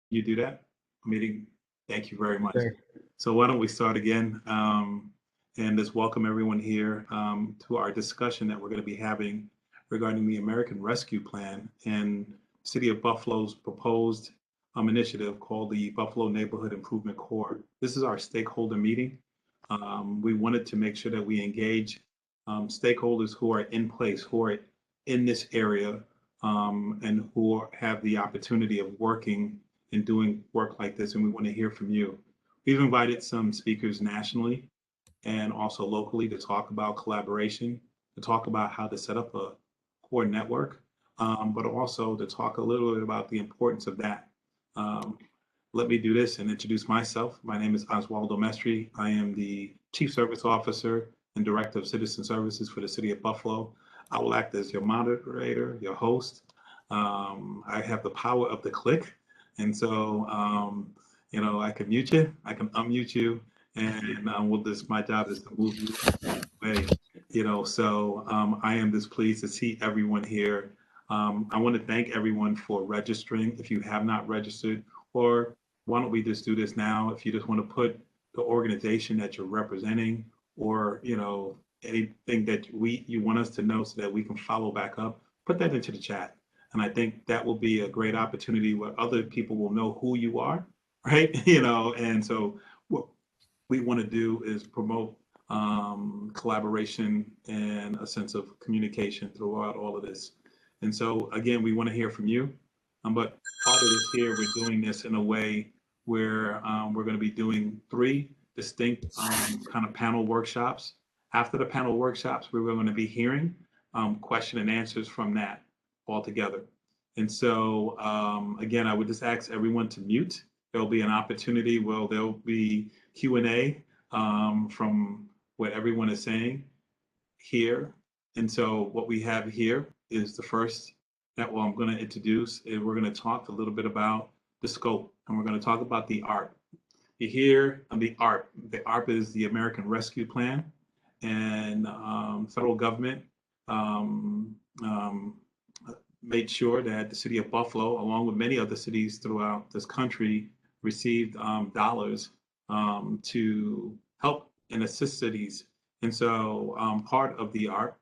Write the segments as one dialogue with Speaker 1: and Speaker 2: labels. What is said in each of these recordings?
Speaker 1: You do that? Meeting. Thank you very much.
Speaker 2: Sure.
Speaker 1: So why don't we start again? And just welcome everyone here to our discussion that we're going to be having regarding the American Rescue Plan and City of Buffalo's proposed initiative called the Buffalo Neighborhood Improvement Corps. This is our stakeholder meeting. We wanted to make sure that we engage stakeholders who are in place, who are in this area, and who have the opportunity of working and doing work like this. And we want to hear from you. We've invited some speakers nationally and also locally to talk about collaboration, to talk about how to set up a core network, but also to talk a little bit about the importance of that. Um, Let me do this and introduce myself. My name is Oswaldo Mestri. I am the Chief Service Officer and Director of Citizen Services for the City of Buffalo. I will act as your moderator, your host. I have the power of the click. And so, I can mute you, I can unmute you, and my job is to move you away. I am just pleased to see everyone here. I want to thank everyone for registering. If you have not registered, or why don't we just do this now? If you just want to put the organization that you're representing, or anything that you want us to know so that we can follow back up, put that into the chat. And I think that will be a great opportunity where other people will know who you are, right? And so what we want to do is promote collaboration and a sense of communication throughout all of this. And so, again, we want to hear from you. But part of this here, we're doing this in a way where we're going to be doing three distinct kind of panel workshops. After the panel workshops, we're going to be hearing question and answers from that all together. And so, again, I would just ask everyone to mute. There'll be an opportunity where there'll be Q&A from what everyone is saying here. And so what we have here is the first that I'm going to introduce, and we're going to talk a little bit about the scope, and we're going to talk about the ARP. You hear the ARP. The ARP is the American Rescue Plan, and federal government made sure that the city of Buffalo, along with many other cities throughout this country, received dollars to help and assist cities. And so part of the ARP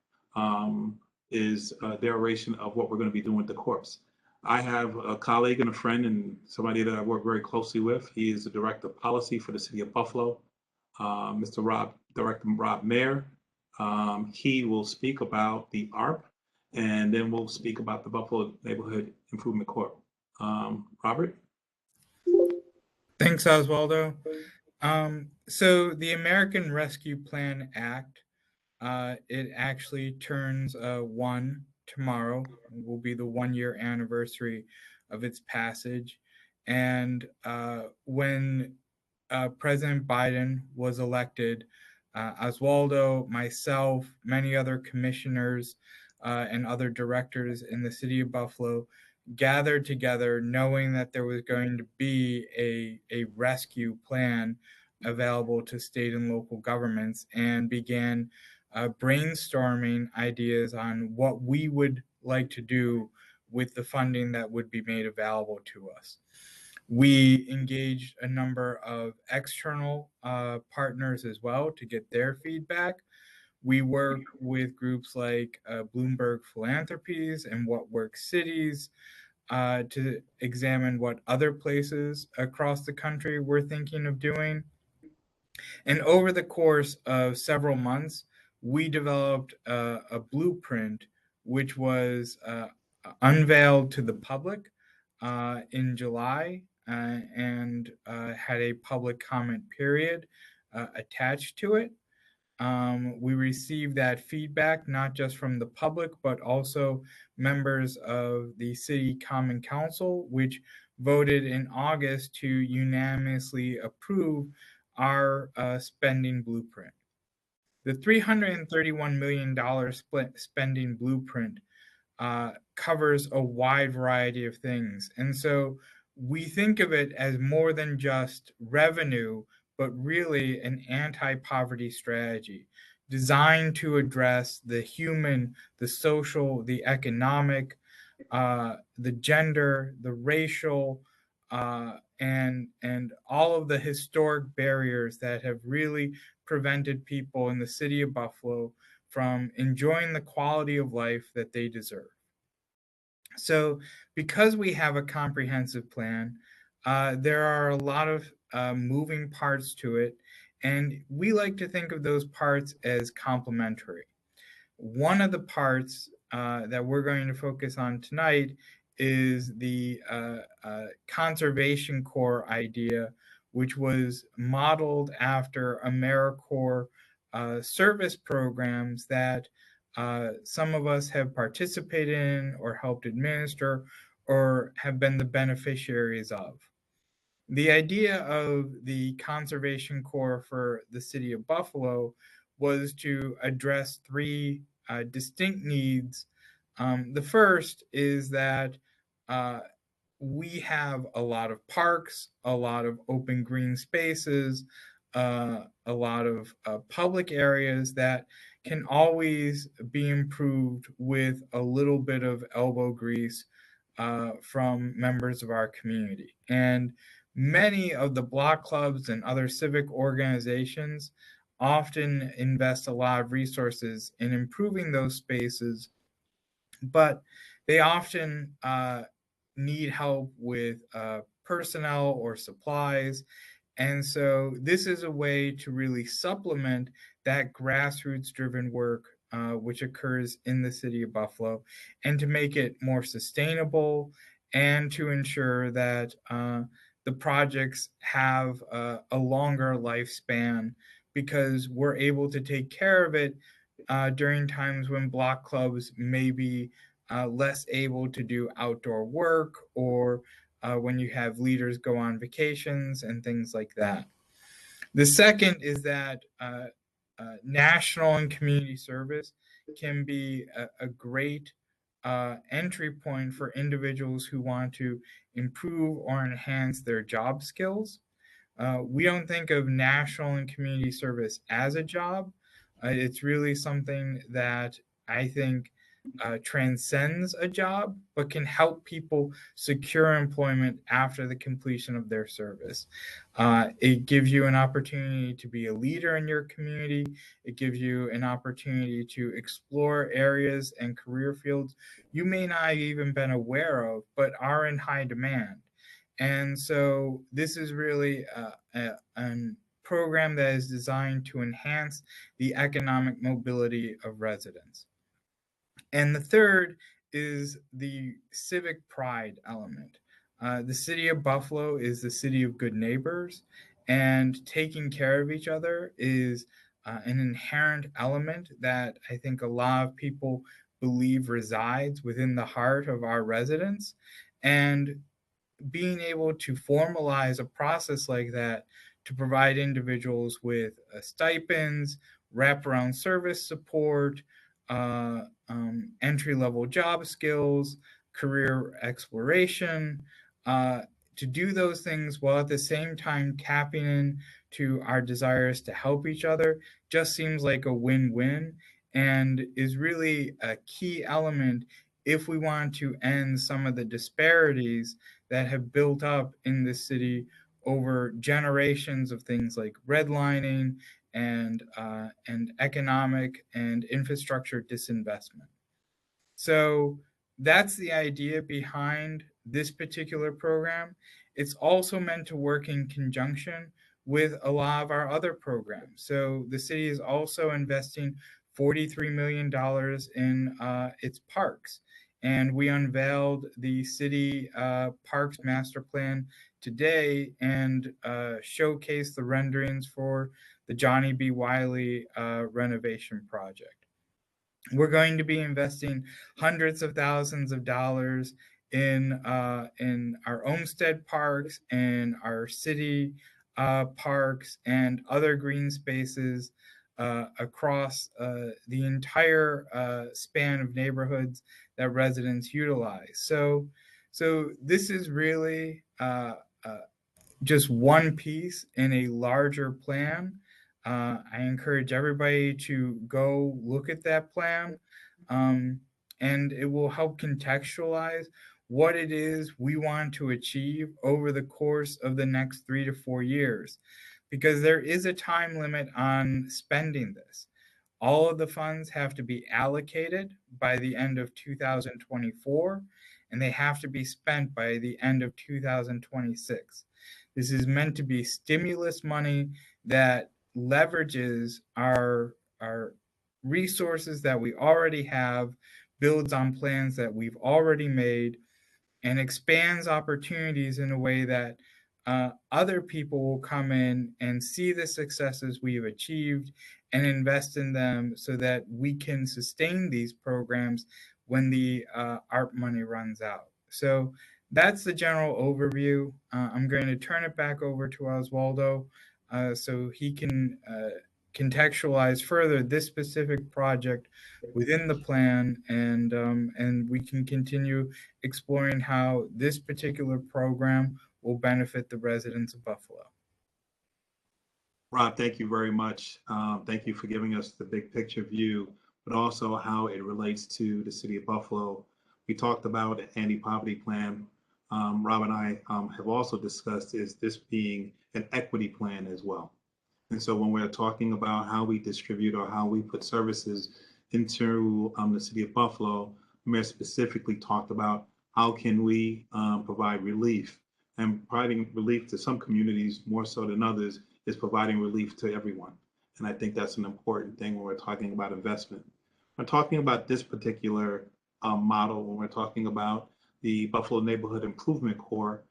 Speaker 1: is a derivation of what we're going to be doing with the corps. I have a colleague and a friend and somebody that I work very closely with. He is the director of policy for the city of Buffalo, Director Rob Mayer. He will speak about the ARP, and then we'll speak about the Buffalo Neighborhood Improvement Corp. Robert?
Speaker 2: Thanks, Oswaldo. So the American Rescue Plan Act, it actually turns one tomorrow. It will be the 1-year anniversary of its passage. And when President Biden was elected, Oswaldo, myself, many other commissioners, and other directors in the city of Buffalo gathered together knowing that there was going to be a rescue plan available to state and local governments, and began brainstorming ideas on what we would like to do with the funding that would be made available to us. We engaged a number of external partners as well to get their feedback. We work with groups like Bloomberg Philanthropies and What Works Cities to examine what other places across the country were thinking of doing. And over the course of several months, we developed a blueprint which was unveiled to the public in July and had a public comment period attached to it. We received that feedback not just from the public, but also members of the City Common Council, which voted in August to unanimously approve our spending blueprint. The $331 million spending blueprint covers a wide variety of things. And so we think of it as more than just revenue, but really an anti-poverty strategy designed to address the human, the social, the economic, the gender, the racial, and all of the historic barriers that have really prevented people in the city of Buffalo from enjoying the quality of life that they deserve. So, because we have a comprehensive plan, there are a lot of moving parts to it, and we like to think of those parts as complementary. One of the parts that we're going to focus on tonight is the conservation corps idea, which was modeled after AmeriCorps service programs that some of us have participated in or helped administer or have been the beneficiaries of. The idea of the Conservation Corps for the city of Buffalo was to address three distinct needs. The first is that uh, we have a lot of parks, a lot of open green spaces, a lot of public areas that can always be improved with a little bit of elbow grease from members of our community. And many of the block clubs and other civic organizations often invest a lot of resources in improving those spaces, but they often need help with personnel or supplies. And so this is a way to really supplement that grassroots driven work which occurs in the city of Buffalo, and to make it more sustainable and to ensure that the projects have a longer lifespan, because we're able to take care of it during times when block clubs may be less able to do outdoor work, or when you have leaders go on vacations and things like that. The second is that national and community service can be a great entry point for individuals who want to improve or enhance their job skills. We don't think of national and community service as a job. It's really something that I think transcends a job, but can help people secure employment after the completion of their service. It gives you an opportunity to be a leader in your community. It gives you an opportunity to explore areas and career fields you may not have even been aware of, but are in high demand. And so this is really a program that is designed to enhance the economic mobility of residents. And the third is the civic pride element. The city of Buffalo is the city of good neighbors, and taking care of each other is an inherent element that I think a lot of people believe resides within the heart of our residents. And being able to formalize a process like that to provide individuals with stipends, wraparound service support, entry level job skills, career exploration, uh, to do those things while at the same time tapping in to our desires to help each other just seems like a win win, and is really a key element if we want to end some of the disparities that have built up in this city over generations of things like redlining and economic and infrastructure disinvestment. So that's the idea behind this particular program. It's also meant to work in conjunction with a lot of our other programs. So the city is also investing $43 million in its parks. And we unveiled the city parks master plan today and showcased the renderings for the Johnny B. Wiley renovation project. We're going to be investing hundreds of thousands of dollars in our Olmsted parks, in our city parks, and other green spaces across the entire span of neighborhoods that residents utilize. So this is really just one piece in a larger plan. I encourage everybody to go look at that plan, and it will help contextualize what it is we want to achieve over the course of the next 3 to 4 years, because there is a time limit on spending this. All of the funds have to be allocated by the end of 2024, and they have to be spent by the end of 2026. This is meant to be stimulus money that leverages our resources that we already have, builds on plans that we've already made, and expands opportunities in a way that other people will come in and see the successes we have achieved and invest in them so that we can sustain these programs when the ARP money runs out. So that's the general overview. I'm going to turn it back over to Oswaldo so he can contextualize further this specific project within the plan, and we can continue exploring how this particular program will benefit the residents of Buffalo.
Speaker 1: Rob, thank you very much. Thank you for giving us the big picture view, but also how it relates to the city of Buffalo. We talked about an anti-poverty plan. Rob and I have also discussed is this being an equity plan as well. And so when we're talking about how we distribute or how we put services into the city of Buffalo, the mayor specifically talked about how can we provide relief, and providing relief to some communities more so than others is providing relief to everyone. And I think that's an important thing when we're talking about investment. When we're talking about this particular model, when we're talking about the Buffalo Neighborhood Improvement Corps,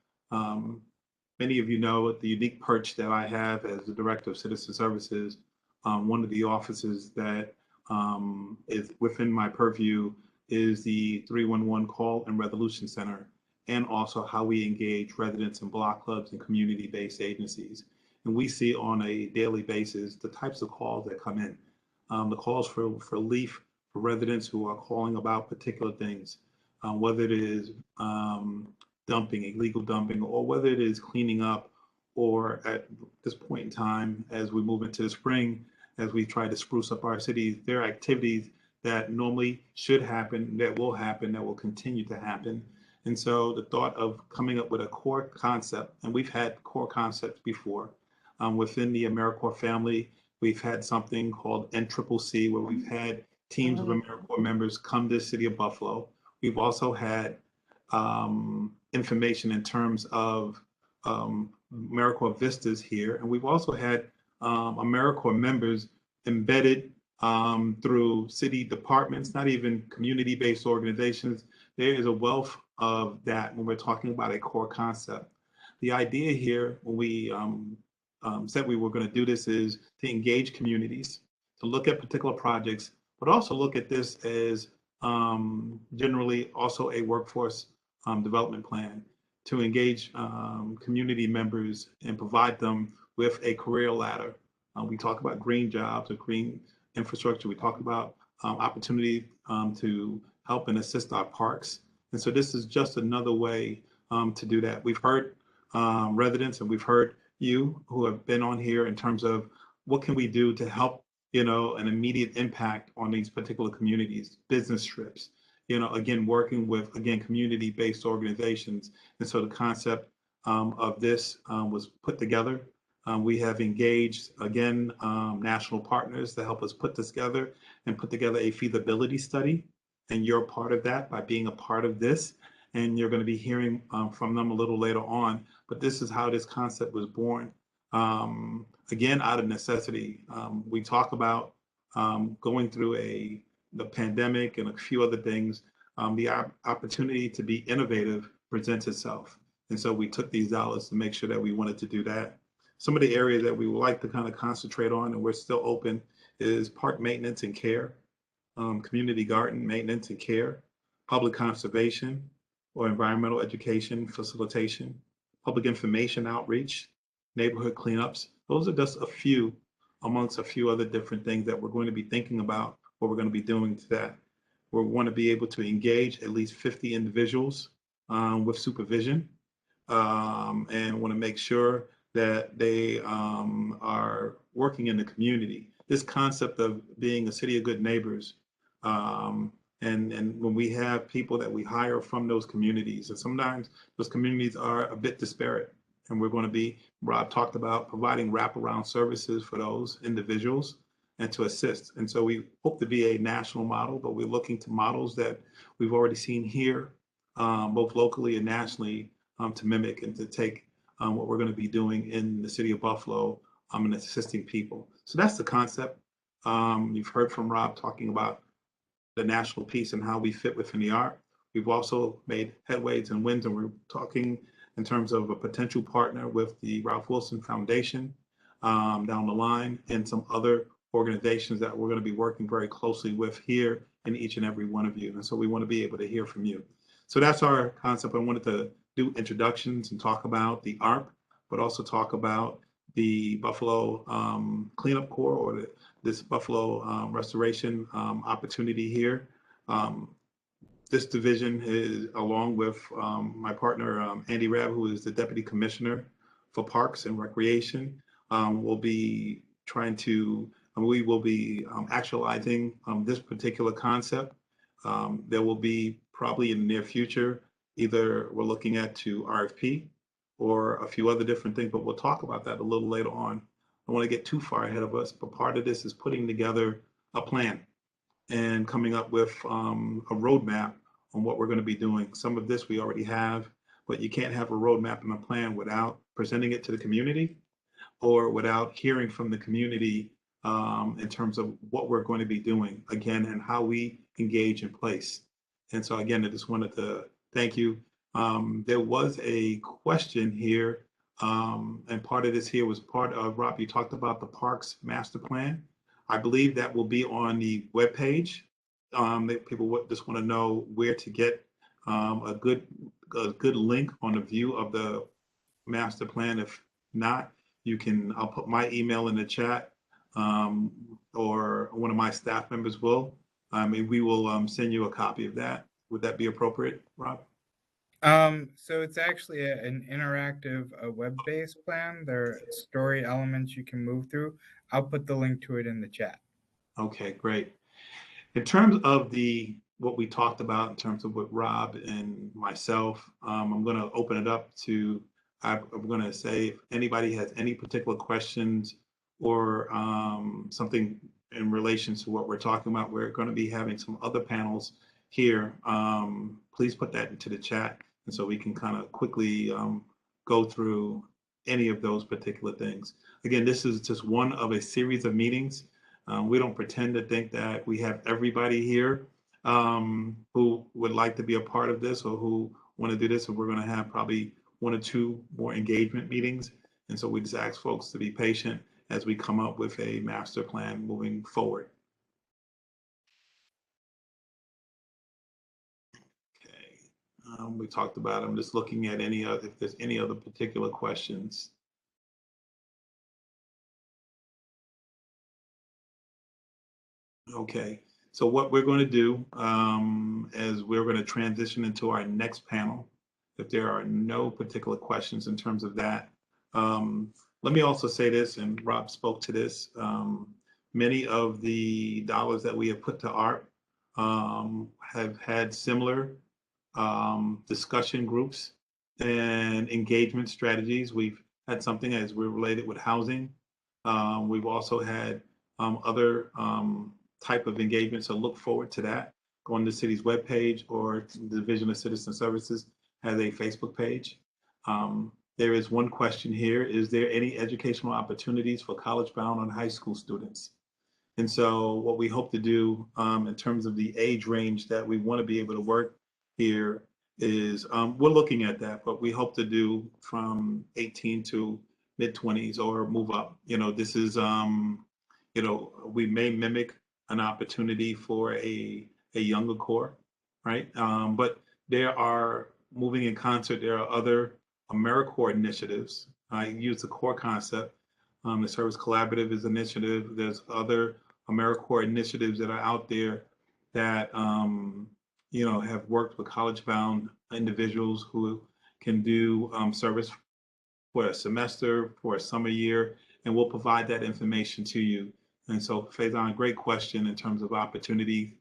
Speaker 1: many of you know the unique perch that I have as the Director of Citizen Services. One of the offices that is within my purview is the 311 Call and Resolution Center, and also how we engage residents in block clubs and community-based agencies. And we see on a daily basis the types of calls that come in, the calls for relief for residents who are calling about particular things, whether it is dumping, illegal dumping, or whether it is cleaning up, or at this point in time, as we move into the spring, as we try to spruce up our cities, there are activities that normally should happen, that will continue to happen. And so the thought of coming up with a core concept, and we've had core concepts before, within the AmeriCorps family, we've had something called NCCC, where we've had teams of AmeriCorps members come to the city of Buffalo. We've also had information in terms of AmeriCorps Vistas here, and we've also had AmeriCorps members embedded through city departments, not even community-based organizations. There is a wealth of that when we're talking about a core concept. The idea here, when we said we were going to do this, is to engage communities, to look at particular projects, but also look at this as generally also a workforce development plan to engage community members and provide them with a career ladder. We talk about green jobs or green infrastructure. We talk about opportunity to help and assist our parks. And so this is just another way to do that. We've heard residents, and we've heard you who have been on here in terms of what can we do to help, an immediate impact on these particular communities, business trips, again, working with, again, community-based organizations. And so the concept of this was put together. We have engaged, again, national partners to help us put this together and put together a feasibility study. And you're part of that by being a part of this. And you're going to be hearing from them a little later on. But this is how this concept was born. Again, out of necessity. We talk about going through the pandemic and a few other things. The opportunity to be innovative presents itself. And so we took these dollars to make sure that we wanted to do that. Some of the areas that we would like to kind of concentrate on, and we're still open, is park maintenance and care, community garden maintenance and care, public conservation or environmental education facilitation, public information outreach, neighborhood cleanups. Those are just a few amongst a few other different things that we're going to be thinking about, what we're going to be doing to that. We want to be able to engage at least 50 individuals with supervision, and want to make sure that they are working in the community. This concept of being a city of good neighbors And when we have people that we hire from those communities, and sometimes those communities are a bit disparate, and we're going to be, Rob talked about providing wraparound services for those individuals and to assist. And so we hope to be a national model, but we're looking to models that we've already seen here, both locally and nationally, to mimic and to take what we're going to be doing in the city of Buffalo and assisting people. So that's the concept. You've heard from Rob talking about the national piece and how we fit within the ARP. We've also made headways and wins, and we're talking in terms of a potential partner with the Ralph Wilson Foundation down the line, and some other organizations that we're going to be working very closely with here in each and every one of you. And so we want to be able to hear from you. So that's our concept. I wanted to do introductions and talk about the ARP, but also talk about the Buffalo Cleanup Corps, or this Buffalo restoration opportunity here. Um, this division is, along with my partner, Andy Rabb, who is the Deputy Commissioner for Parks and Recreation, will be trying to, we will be actualizing this particular concept. There will be probably in the near future, either we're looking at to RFP or a few other different things, but we'll talk about that a little later on. I don't want to get too far ahead of us, but part of this is putting together a plan and coming up with a roadmap on what we're going to be doing. Some of this we already have, but you can't have a roadmap and a plan without presenting it to the community or without hearing from the community in terms of what we're going to be doing again and how we engage in place. And so again, I just wanted to thank you. There was a question here, and part of this here was part of, Rob, you talked about the Parks Master Plan. I believe that will be on the webpage. People just want to know where to get a good link on the view of the master plan. If not, I'll put my email in the chat, or one of my staff members will. We will send you a copy of that. Would that be appropriate, Rob?
Speaker 2: So it's actually an interactive web-based plan. There are story elements you can move through. I'll put the link to it in the chat.
Speaker 1: Okay, great. In terms of what we talked about in terms of with Rob and myself, I'm going to open it up to, I'm going to say if anybody has any particular questions or something in relation to what we're talking about, we're going to be having some other panels here. Please put that into the chat, and so we can kind of quickly go through any of those particular things. Again, this is just one of a series of meetings. We don't pretend to think that we have everybody here who would like to be a part of this or who want to do this. So we're going to have probably one or two more engagement meetings. And so we just ask folks to be patient as we come up with a master plan moving forward. Okay. We talked about, I'm just looking at if there's any other particular questions. Okay, so what we're going to do is we're going to transition into our next panel. If there are no particular questions in terms of that, let me also say this, and Rob spoke to this. Many of the dollars that we have put to ARP have had similar discussion groups and engagement strategies. We've had something as we're related with housing. We've also had other type of engagement, so look forward to that. Go on the city's webpage, or the Division of Citizen Services has a Facebook page. There is one question here: is there any educational opportunities for college-bound and high school students? And so what we hope to do in terms of the age range that we want to be able to work here is we're looking at that, but we hope to do from 18 to mid 20s or move up. This is, we may mimic an opportunity for a younger core, right? But there are, moving in concert, there are other AmeriCorps initiatives. I use the core concept. The Service Collaborative is an initiative. There's other AmeriCorps initiatives that are out there that have worked with college-bound individuals who can do service for a semester, for a summer year, and we'll provide that information to you. And so, Faison, great question in terms of opportunity.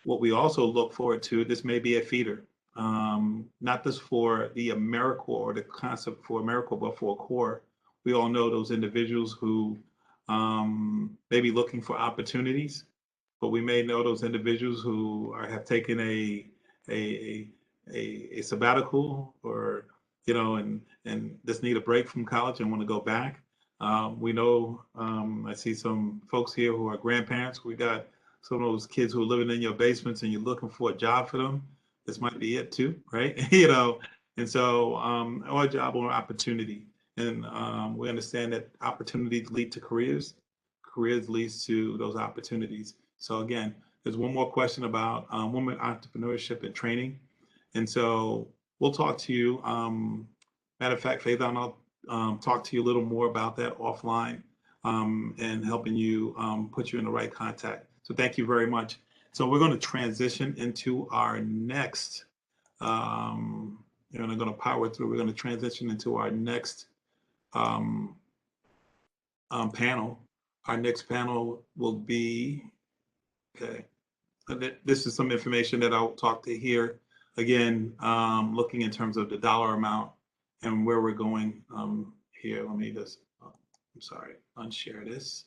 Speaker 1: what we also look forward to, this may be a feeder, not just for the AmeriCorps or the concept for AmeriCorps, but for CORE. We all know those individuals who may be looking for opportunities, but we may know those individuals who have taken a, a sabbatical, or and just need a break from college and want to go back. We know, I see some folks here who are grandparents. We got some of those kids who are living in your basements and you're looking for a job for them. This might be it too, right? And so, or a job or opportunity. And we understand that opportunities lead to careers. Careers leads to those opportunities. So again, there's one more question about women entrepreneurship and training. And so we'll talk to you. Matter of fact, Faith, I'll talk to you a little more about that offline, and helping you put you in the right contact. So thank you very much. So we're going to transition into our next, I'm going to power through. We're going to transition into our next panel. Our next panel will be, okay, this is some information that I'll talk to here. Again, looking in terms of the dollar amount and where we're going here. Let me just, I'm sorry, unshare this.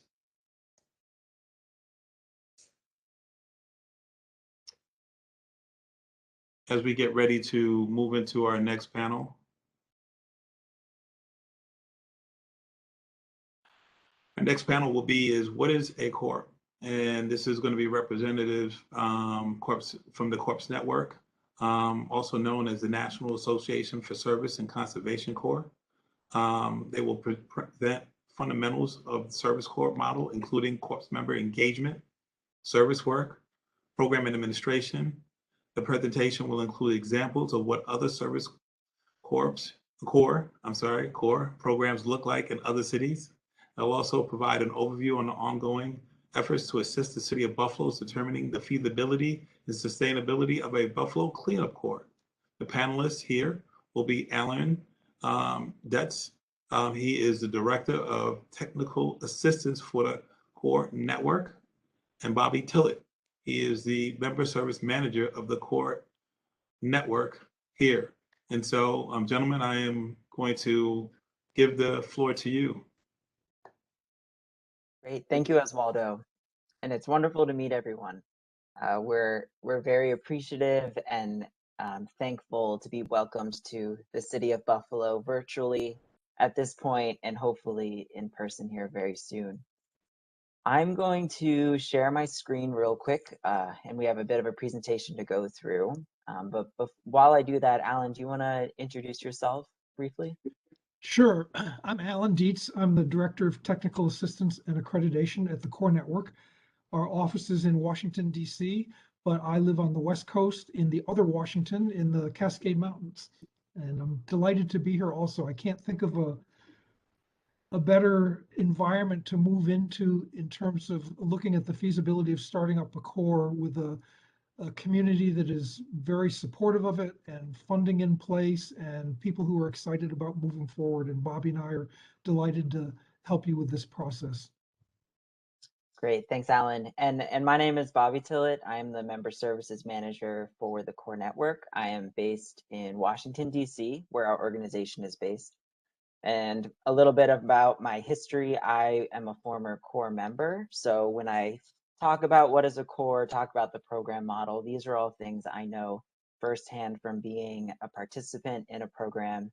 Speaker 1: As we get ready to move into our next panel. Our next panel will be is what is a corp? And this is going to be representatives corps from the Corps Network, also known as the National Association for Service and Conservation Corps. They will present fundamentals of the Service Corps model, including corps member engagement, service work, program administration. The presentation will include examples of what other service corps programs look like in other cities. They'll also provide an overview on the ongoing efforts to assist the city of Buffalo determining the feasibility and sustainability of a Buffalo cleanup corps. The panelists here will be Alan Detz. He is the Director of Technical Assistance for the Corps Network, and Bobby Tillett. He is the Member Service Manager of the Corps Network here. And so, gentlemen, I am going to give the floor to you.
Speaker 3: Great, thank you, Oswaldo. And it's wonderful to meet everyone. We're very appreciative and thankful to be welcomed to the city of Buffalo virtually at this point, and hopefully in person here very soon. I'm going to share my screen real quick, and we have a bit of a presentation to go through. But while I do that, Alan, do you want to introduce yourself briefly?
Speaker 4: Sure. I'm Alan Dietz. I'm the Director of Technical Assistance and Accreditation at the Corps Network. Our office is in Washington, D.C., but I live on the West Coast in the other Washington in the Cascade Mountains. And I'm delighted to be here also. I can't think of a better environment to move into in terms of looking at the feasibility of starting up a Corps with a community that is very supportive of it and funding in place and people who are excited about moving forward. And Bobby and I are delighted to help you with this process.
Speaker 3: Great, thanks, Alan. And my name is Bobby Tillett. I am the Member Services Manager for the Corps Network. I am based in Washington, D.C., where our organization is based. And a little bit about my history, I am a former Corps member. So when I talk about what is a Corps, talk about the program model, these are all things I know firsthand from being a participant in a program.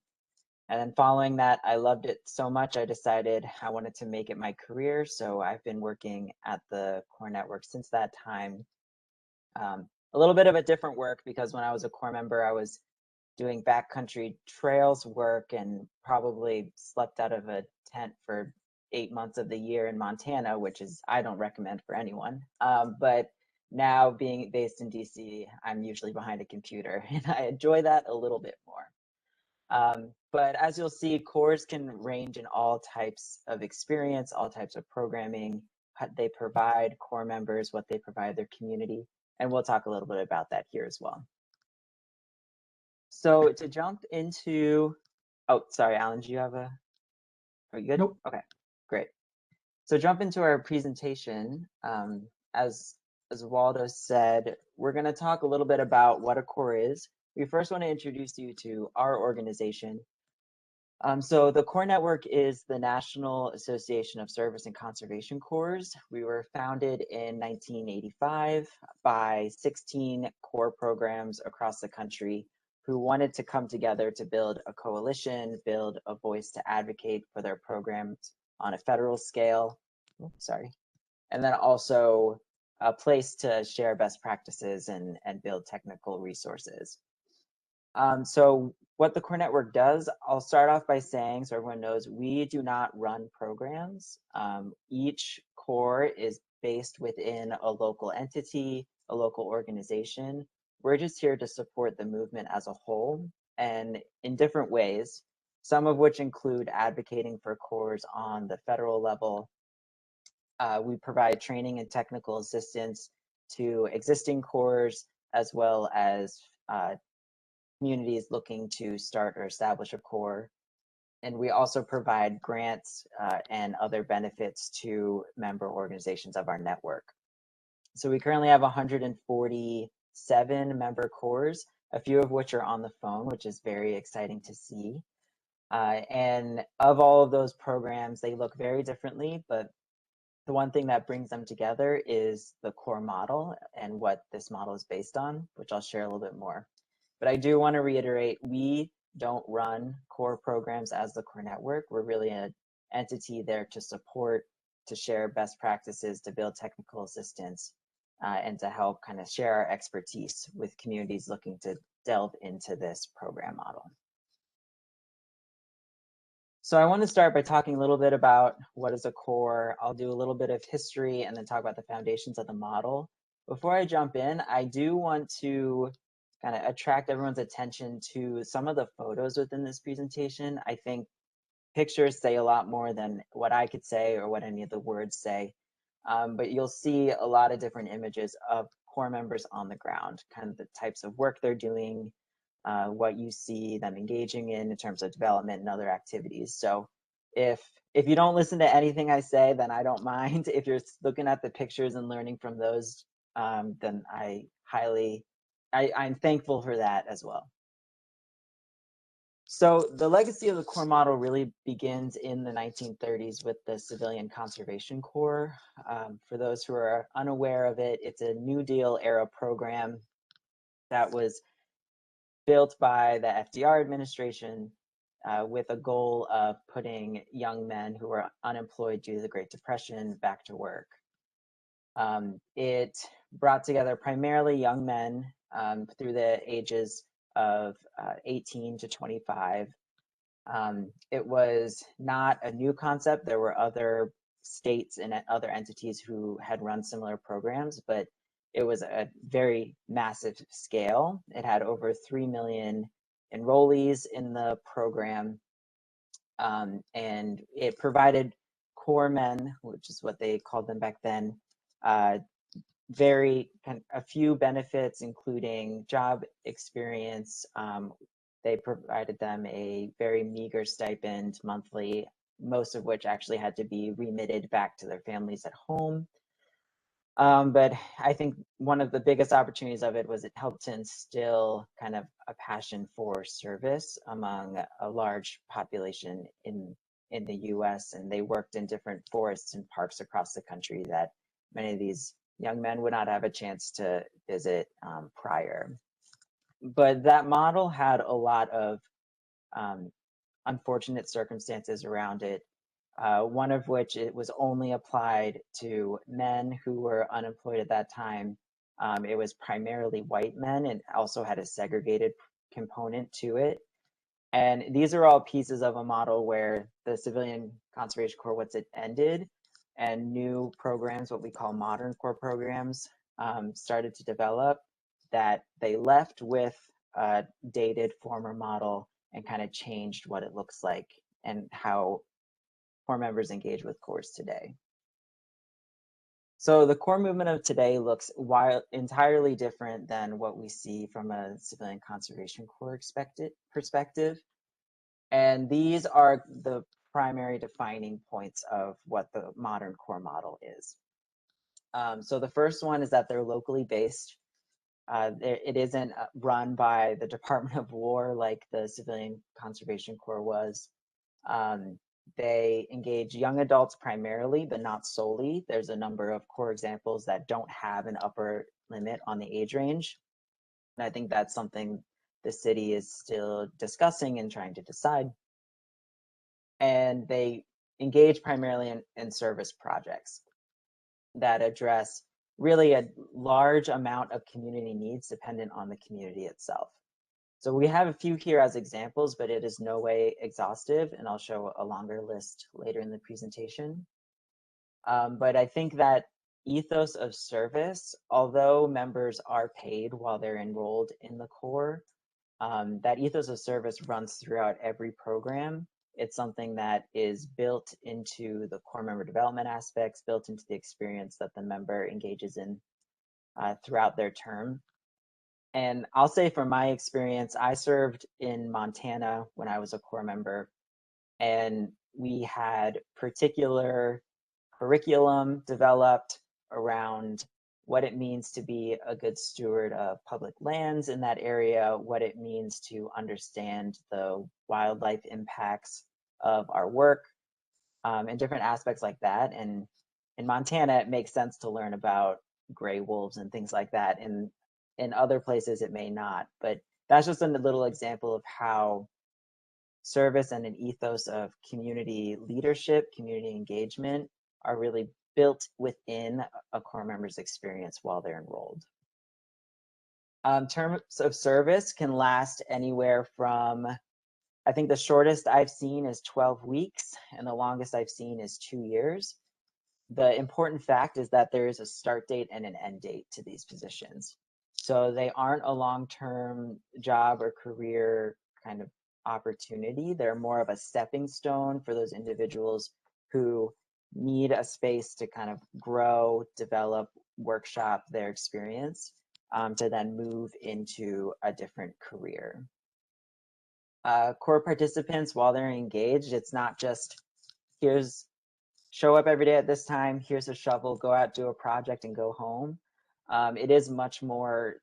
Speaker 3: And then following that, I loved it so much, I decided I wanted to make it my career. So I've been working at the Corps Network since that time. A little bit of a different work because when I was a Corps member, I was doing backcountry trails work and probably slept out of a tent for 8 months of the year in Montana, which is, I don't recommend for anyone. But now being based in DC, I'm usually behind a computer and I enjoy that a little bit more. But as you'll see, Corps can range in all types of experience, all types of programming, what they provide Corps members, what they provide their community. And we'll talk a little bit about that here as well. So to jump into, oh, sorry, Alan, do you have are you good?
Speaker 4: Nope.
Speaker 3: Okay, great. So jump into our presentation. As as Waldo said, we're going to talk a little bit about what a Corps is. We first want to introduce you to our organization. So the Corps Network is the National Association of Service and Conservation Corps. We were founded in 1985 by 16 Corps programs across the country who wanted to come together to build a coalition, build a voice to advocate for their programs on a federal scale. And then also a place to share best practices and build technical resources. So what the Corps Network does, I'll start off by saying, so everyone knows, we do not run programs. Each Corps is based within a local entity, a local organization. We're just here to support the movement as a whole and in different ways, some of which include advocating for Corps on the federal level. We provide training and technical assistance to existing Corps as well as communities looking to start or establish a Corps. And we also provide grants and other benefits to member organizations of our network. So we currently have 147 member Corps, a few of which are on the phone, which is very exciting to see. And of all of those programs, they look very differently, but the one thing that brings them together is the Corps model and what this model is based on, which I'll share a little bit more. But I do want to reiterate, we don't run Corps programs as the Corps Network. We're really an entity there to support, to share best practices, to build technical assistance, and to help kind of share our expertise with communities looking to delve into this program model. So I want to start by talking a little bit about what is a Corps. I'll do a little bit of history and then talk about the foundations of the model. Before I jump in, I do want to kind of attract everyone's attention to some of the photos within this presentation. I think pictures say a lot more than what I could say or what any of the words say. But you'll see a lot of different images of Corps members on the ground, kind of the types of work they're doing, what you see them engaging in terms of development and other activities. So if you don't listen to anything I say, then I don't mind. If you're looking at the pictures and learning from those, then I'm thankful for that as well. So the legacy of the Corps model really begins in the 1930s with the Civilian Conservation Corps. For those who are unaware of it, it's a New Deal era program that was built by the FDR administration with a goal of putting young men who were unemployed due to the Great Depression back to work. It brought together primarily young men through the ages of 18 to 25. It was not a new concept. There were other states and other entities who had run similar programs, but it was a very massive scale. It had over 3 million enrollees in the program, and it provided Corps men, which is what they called them back then, a few benefits, including job experience. They provided them a very meager stipend monthly, most of which actually had to be remitted back to their families at home. But I think one of the biggest opportunities of it was it helped to instill kind of a passion for service among a large population in the US, and they worked in different forests and parks across the country that many of these young men would not have a chance to visit prior. But that model had a lot of unfortunate circumstances around it, one of which it was only applied to men who were unemployed at that time. It was primarily white men and also had a segregated component to it. And these are all pieces of a model where the Civilian Conservation Corps, once it ended, and new programs, what we call modern Corps programs, started to develop, that they left with a dated former model and kind of changed what it looks like and how Corps members engage with Corps today. So the Corps movement of today looks entirely different than what we see from a Civilian Conservation Corps perspective. And these are the primary defining points of what the modern Corps model is. So the first one is that they're locally based. It isn't run by the Department of War like the Civilian Conservation Corps was. They engage young adults primarily, but not solely. There's a number of core examples that don't have an upper limit on the age range. And I think that's something the city is still discussing and trying to decide. And they engage primarily in service projects that address really a large amount of community needs dependent on the community itself. So we have a few here as examples, but it is no way exhaustive, and I'll show a longer list later in the presentation. But I think that ethos of service, although members are paid while they're enrolled in the Corps, that ethos of service runs throughout every program. It's something that is built into the core member development aspects, built into the experience that the member engages in throughout their term. And I'll say from my experience, I served in Montana when I was a Corps member, and we had particular curriculum developed around what it means to be a good steward of public lands in that area, what it means to understand the wildlife impacts of our work, and different aspects like that. And in Montana, it makes sense to learn about gray wolves and things like that. And in other places, it may not. But that's just a little example of how service and an ethos of community leadership, community engagement are really built within a Corps member's experience while they're enrolled. Terms of service can last anywhere from, I think the shortest I've seen is 12 weeks, and the longest I've seen is 2 years. The important fact is that there is a start date and an end date to these positions. So they aren't a long-term job or career kind of opportunity. They're more of a stepping stone for those individuals who need a space to kind of grow, develop, workshop their experience to then move into a different career. Core participants, while they're engaged, it's not just here's show up every day at this time, here's a shovel, go out, do a project and go home. It is much more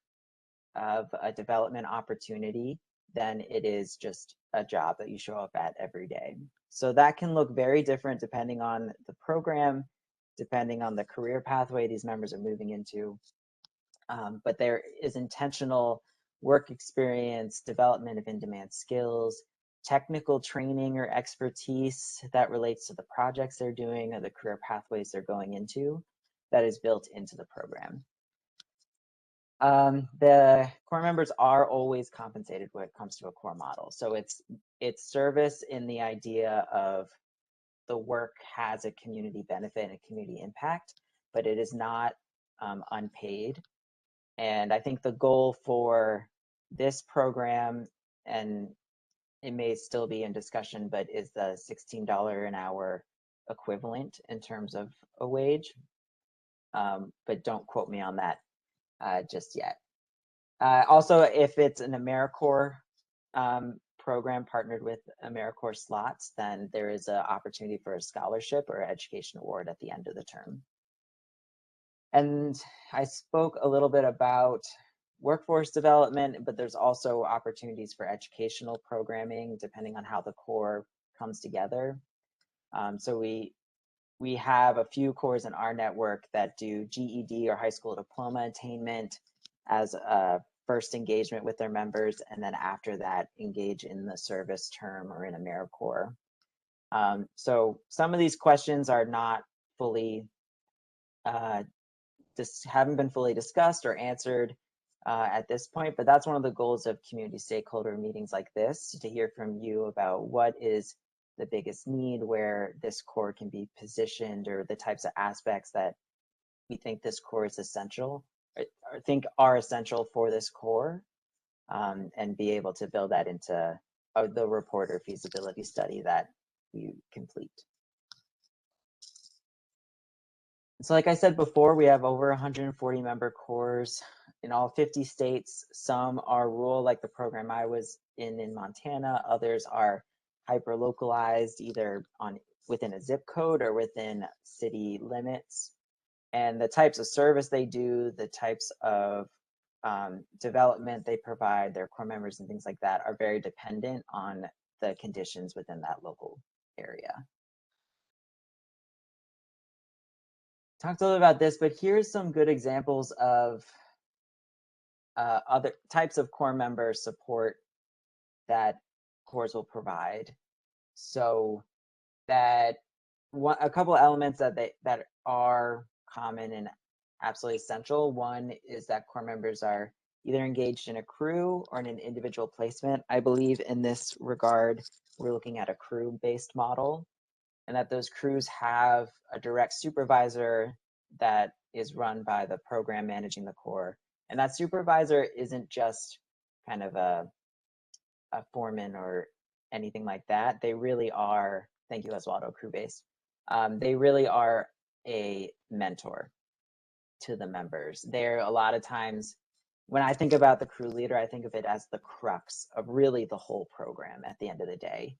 Speaker 3: of a development opportunity than it is just a job that you show up at every day. So that can look very different depending on the program, depending on the career pathway these members are moving into. But there is intentional work experience, development of in-demand skills, technical training or expertise that relates to the projects they're doing or the career pathways they're going into that is built into the program. The Corps members are always compensated when it comes to a Corps model. So it's service in the idea of the work has a community benefit and a community impact, but it is not unpaid. And I think the goal for this program, and it may still be in discussion, but is the $16 an hour equivalent in terms of a wage. But don't quote me on that just yet. Also, if it's an AmeriCorps program partnered with AmeriCorps slots, then there is an opportunity for a scholarship or education award at the end of the term. And I spoke a little bit about workforce development, but there's also opportunities for educational programming depending on how the Corps comes together. So we have a few Corps in our network that do GED or high school diploma attainment as a first engagement with their members, and then after that engage in the service term or in AmeriCorps. So some of these questions are not fully haven't been fully discussed or answered at this point, but that's one of the goals of community stakeholder meetings like this, to hear from you about what is the biggest need, where this Corps can be positioned, or the types of aspects that we think this Corps is essential, or think are essential for this Corps, and be able to build that into the report or feasibility study that you complete. So like I said before, we have over 140 member Corps in all 50 states. Some are rural, like the program I was in Montana. Others are hyper localized, either within a zip code or within city limits. And the types of service they do, the types of development they provide, their core members and things like that are very dependent on the conditions within that local area. Talked a little about this, but here's some good examples of other types of core member support that cores will provide. So that a couple elements that are common and absolutely essential. One is that core members are either engaged in a crew or in an individual placement. I believe in this regard, we're looking at a crew-based model, and that those crews have a direct supervisor that is run by the program managing the core. And that supervisor isn't just kind of a foreman or anything like that. They really are, thank you, Oswaldo, crew-based. They really are a mentor to the members. They're a lot of times, when I think about the crew leader, I think of it as the crux of really the whole program at the end of the day.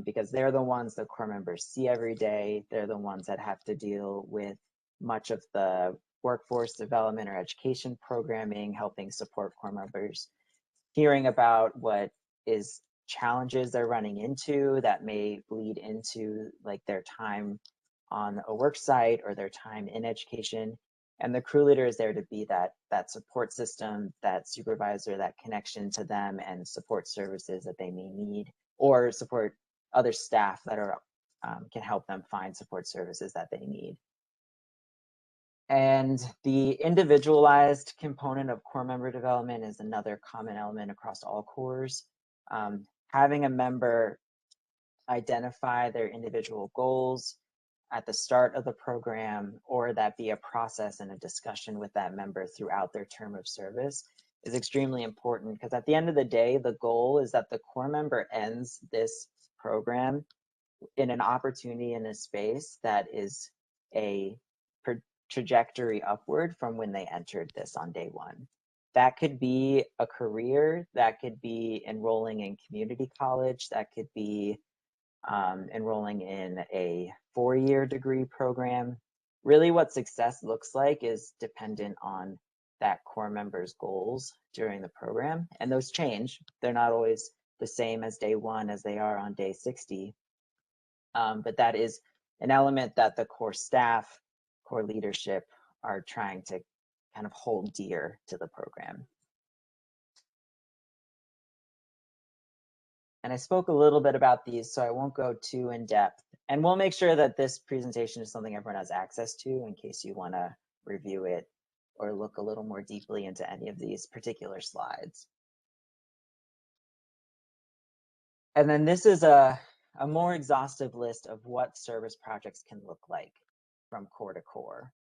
Speaker 3: Because they're the ones the core members see every day. They're the ones that have to deal with much of the workforce development or education programming, helping support core members, hearing about what is challenges they're running into that may bleed into like their time on a work site or their time in education. And the crew leader is there to be that support system, that supervisor, that connection to them and support services that they may need, or support other staff that are can help them find support services that they need. And the individualized component of core member development is another common element across all cores. Having a member identify their individual goals at the start of the program, or that be a process and a discussion with that member throughout their term of service, is extremely important, because at the end of the day, the goal is that the core member ends this program in an opportunity in a space that is a trajectory upward from when they entered this on day one. That could be a career, that could be enrolling in community college, that could be enrolling in a 4-year degree program. Really what success looks like is dependent on that core member's goals during the program. And those change. They're not always the same as day one as they are on day 60. But that is an element that the core staff, core leadership are trying to kind of hold dear to the program. And I spoke a little bit about these, so I won't go too in depth. And we'll make sure that this presentation is something everyone has access to in case you want to review it or look a little more deeply into any of these particular slides. And then this is a more exhaustive list of what service projects can look like from core to core.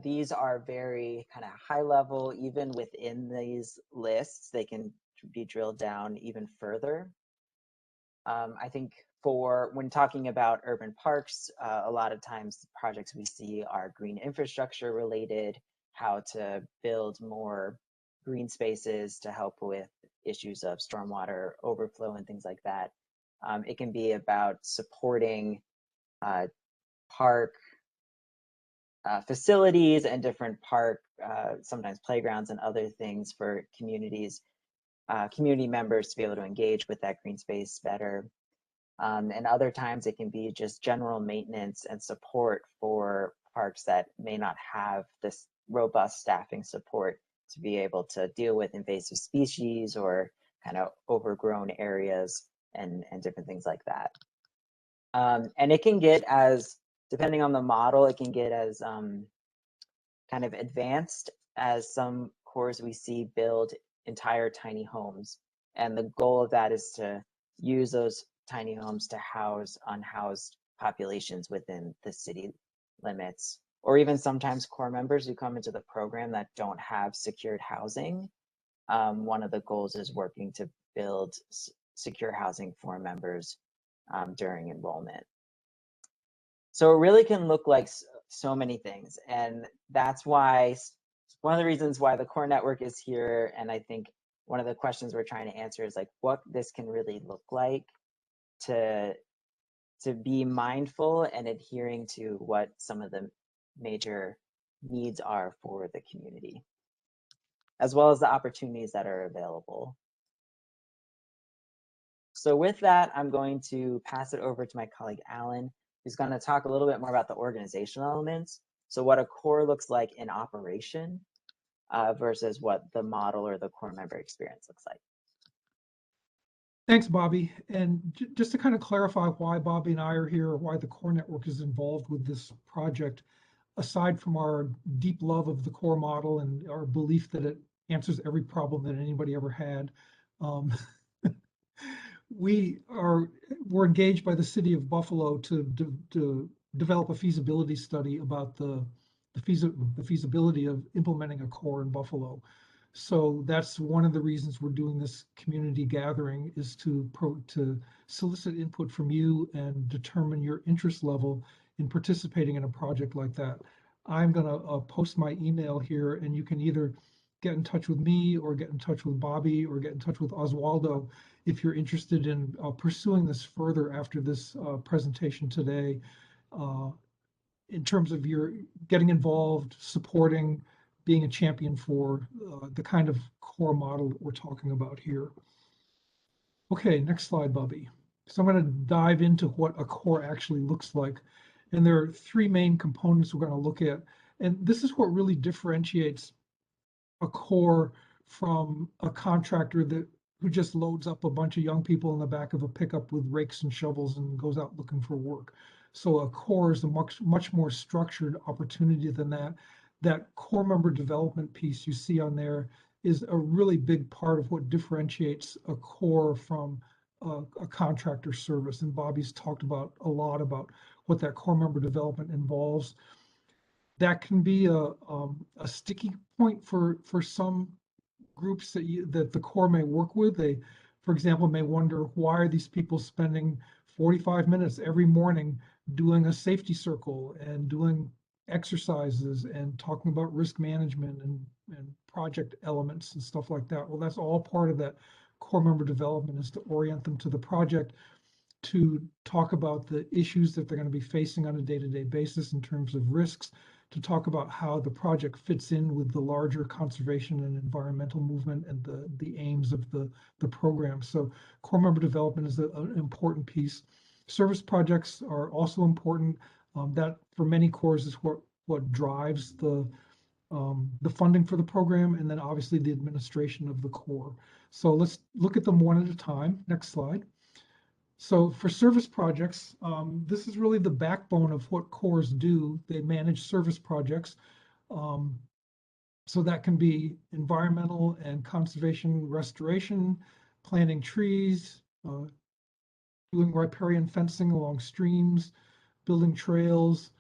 Speaker 3: These are very kind of high level. Even within these lists, they can be drilled down even further. I think for when talking about urban parks, a lot of times the projects we see are green infrastructure related, how to build more green spaces to help with issues of stormwater overflow and things like that. It can be about supporting park facilities and different park, sometimes playgrounds and other things for communities, community members to be able to engage with that green space better. And other times it can be just general maintenance and support for parks that may not have this robust staffing support to be able to deal with invasive species or kind of overgrown areas and different things like that. And it can get as, depending on the model, it can get as kind of advanced as some cores we see build entire tiny homes. And the goal of that is to use those tiny homes to house unhoused populations within the city limits, or even sometimes core members who come into the program that don't have secured housing. One of the goals is working to build secure housing for members during enrollment. So it really can look like so many things. And that's why one of the reasons why the core network is here. And I think one of the questions we're trying to answer is like what this can really look like to be mindful and adhering to what some of the major needs are for the community, as well as the opportunities that are available. So with that, I'm going to pass it over to my colleague, Alan, who's going to talk a little bit more about the organizational elements. So what a core looks like in operation versus what the model or the core member experience looks like.
Speaker 4: Thanks, Bobby. And just to kind of clarify why Bobby and I are here, or why the core network is involved with this project, aside from our deep love of the core model and our belief that it answers every problem that anybody ever had, we're engaged by the city of Buffalo to develop a feasibility study about the feasibility of implementing a core in Buffalo. So that's one of the reasons we're doing this community gathering, is to solicit input from you and determine your interest level in participating in a project like that. I'm going to post my email here, and you can either get in touch with me or get in touch with Bobby or get in touch with Oswaldo if you're interested in pursuing this further after this presentation today, in terms of your getting involved, supporting, being a champion for the kind of core model that we're talking about here. Okay, next slide, Bobby. So I'm going to dive into what a core actually looks like. And there are three main components we're going to look at. And this is what really differentiates a core from a contractor who just loads up a bunch of young people in the back of a pickup with rakes and shovels and goes out looking for work. So a core is a much more structured opportunity than that. That core member development piece you see on there is a really big part of what differentiates a core from a contractor service. And Bobby's talked a lot about what that core member development involves. That can be a sticky point for some groups that the core may work with. They, for example, may wonder, why are these people spending 45 minutes every morning doing a safety circle and doing exercises and talking about risk management and project elements and stuff like that. Well, that's all part of that core member development, is to orient them to the project, to talk about the issues that they're going to be facing on a day-to-day basis in terms of risks, to talk about how the project fits in with the larger conservation and environmental movement and the aims of the program. So core member development is an important piece. Service projects are also important. That for many cores is what drives the funding for the program, and then obviously the administration of the core. So let's look at them one at a time. Next slide. So for service projects, this is really the backbone of what cores do. They manage service projects. So that can be environmental and conservation restoration, planting trees, doing riparian fencing along streams, building trails,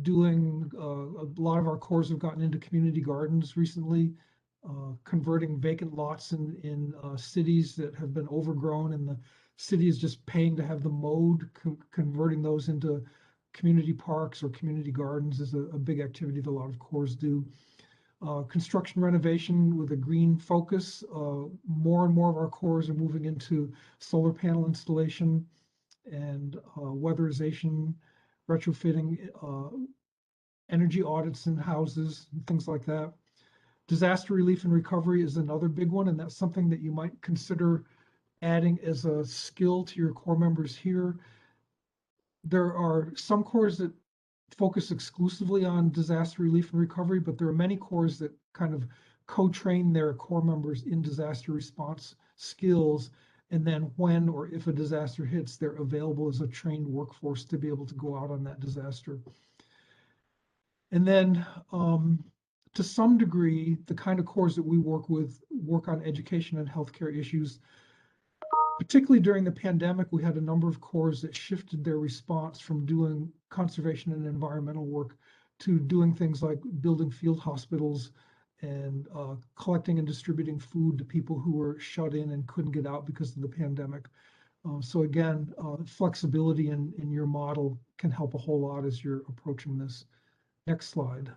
Speaker 4: doing a lot of our cores have gotten into community gardens recently, converting vacant lots in cities that have been overgrown, and the city is just paying to have them mowed. Converting those into community parks or community gardens is a big activity that a lot of cores do. Construction renovation with a green focus. More and more of our cores are moving into solar panel installation and weatherization, retrofitting, energy audits in houses, and things like that. Disaster relief and recovery is another big one, and that's something that you might consider adding as a skill to your core members here. There are some cores that focus exclusively on disaster relief and recovery, but there are many cores that kind of co-train their core members in disaster response skills. And then when or if a disaster hits, they're available as a trained workforce to be able to go out on that disaster. And then to some degree, the kind of cores that we work with work on education and healthcare issues. Particularly during the pandemic, we had a number of cores that shifted their response from doing conservation and environmental work to doing things like building field hospitals and collecting and distributing food to people who were shut in and couldn't get out because of the pandemic. So again, flexibility in your model can help a whole lot as you're approaching this. Next slide.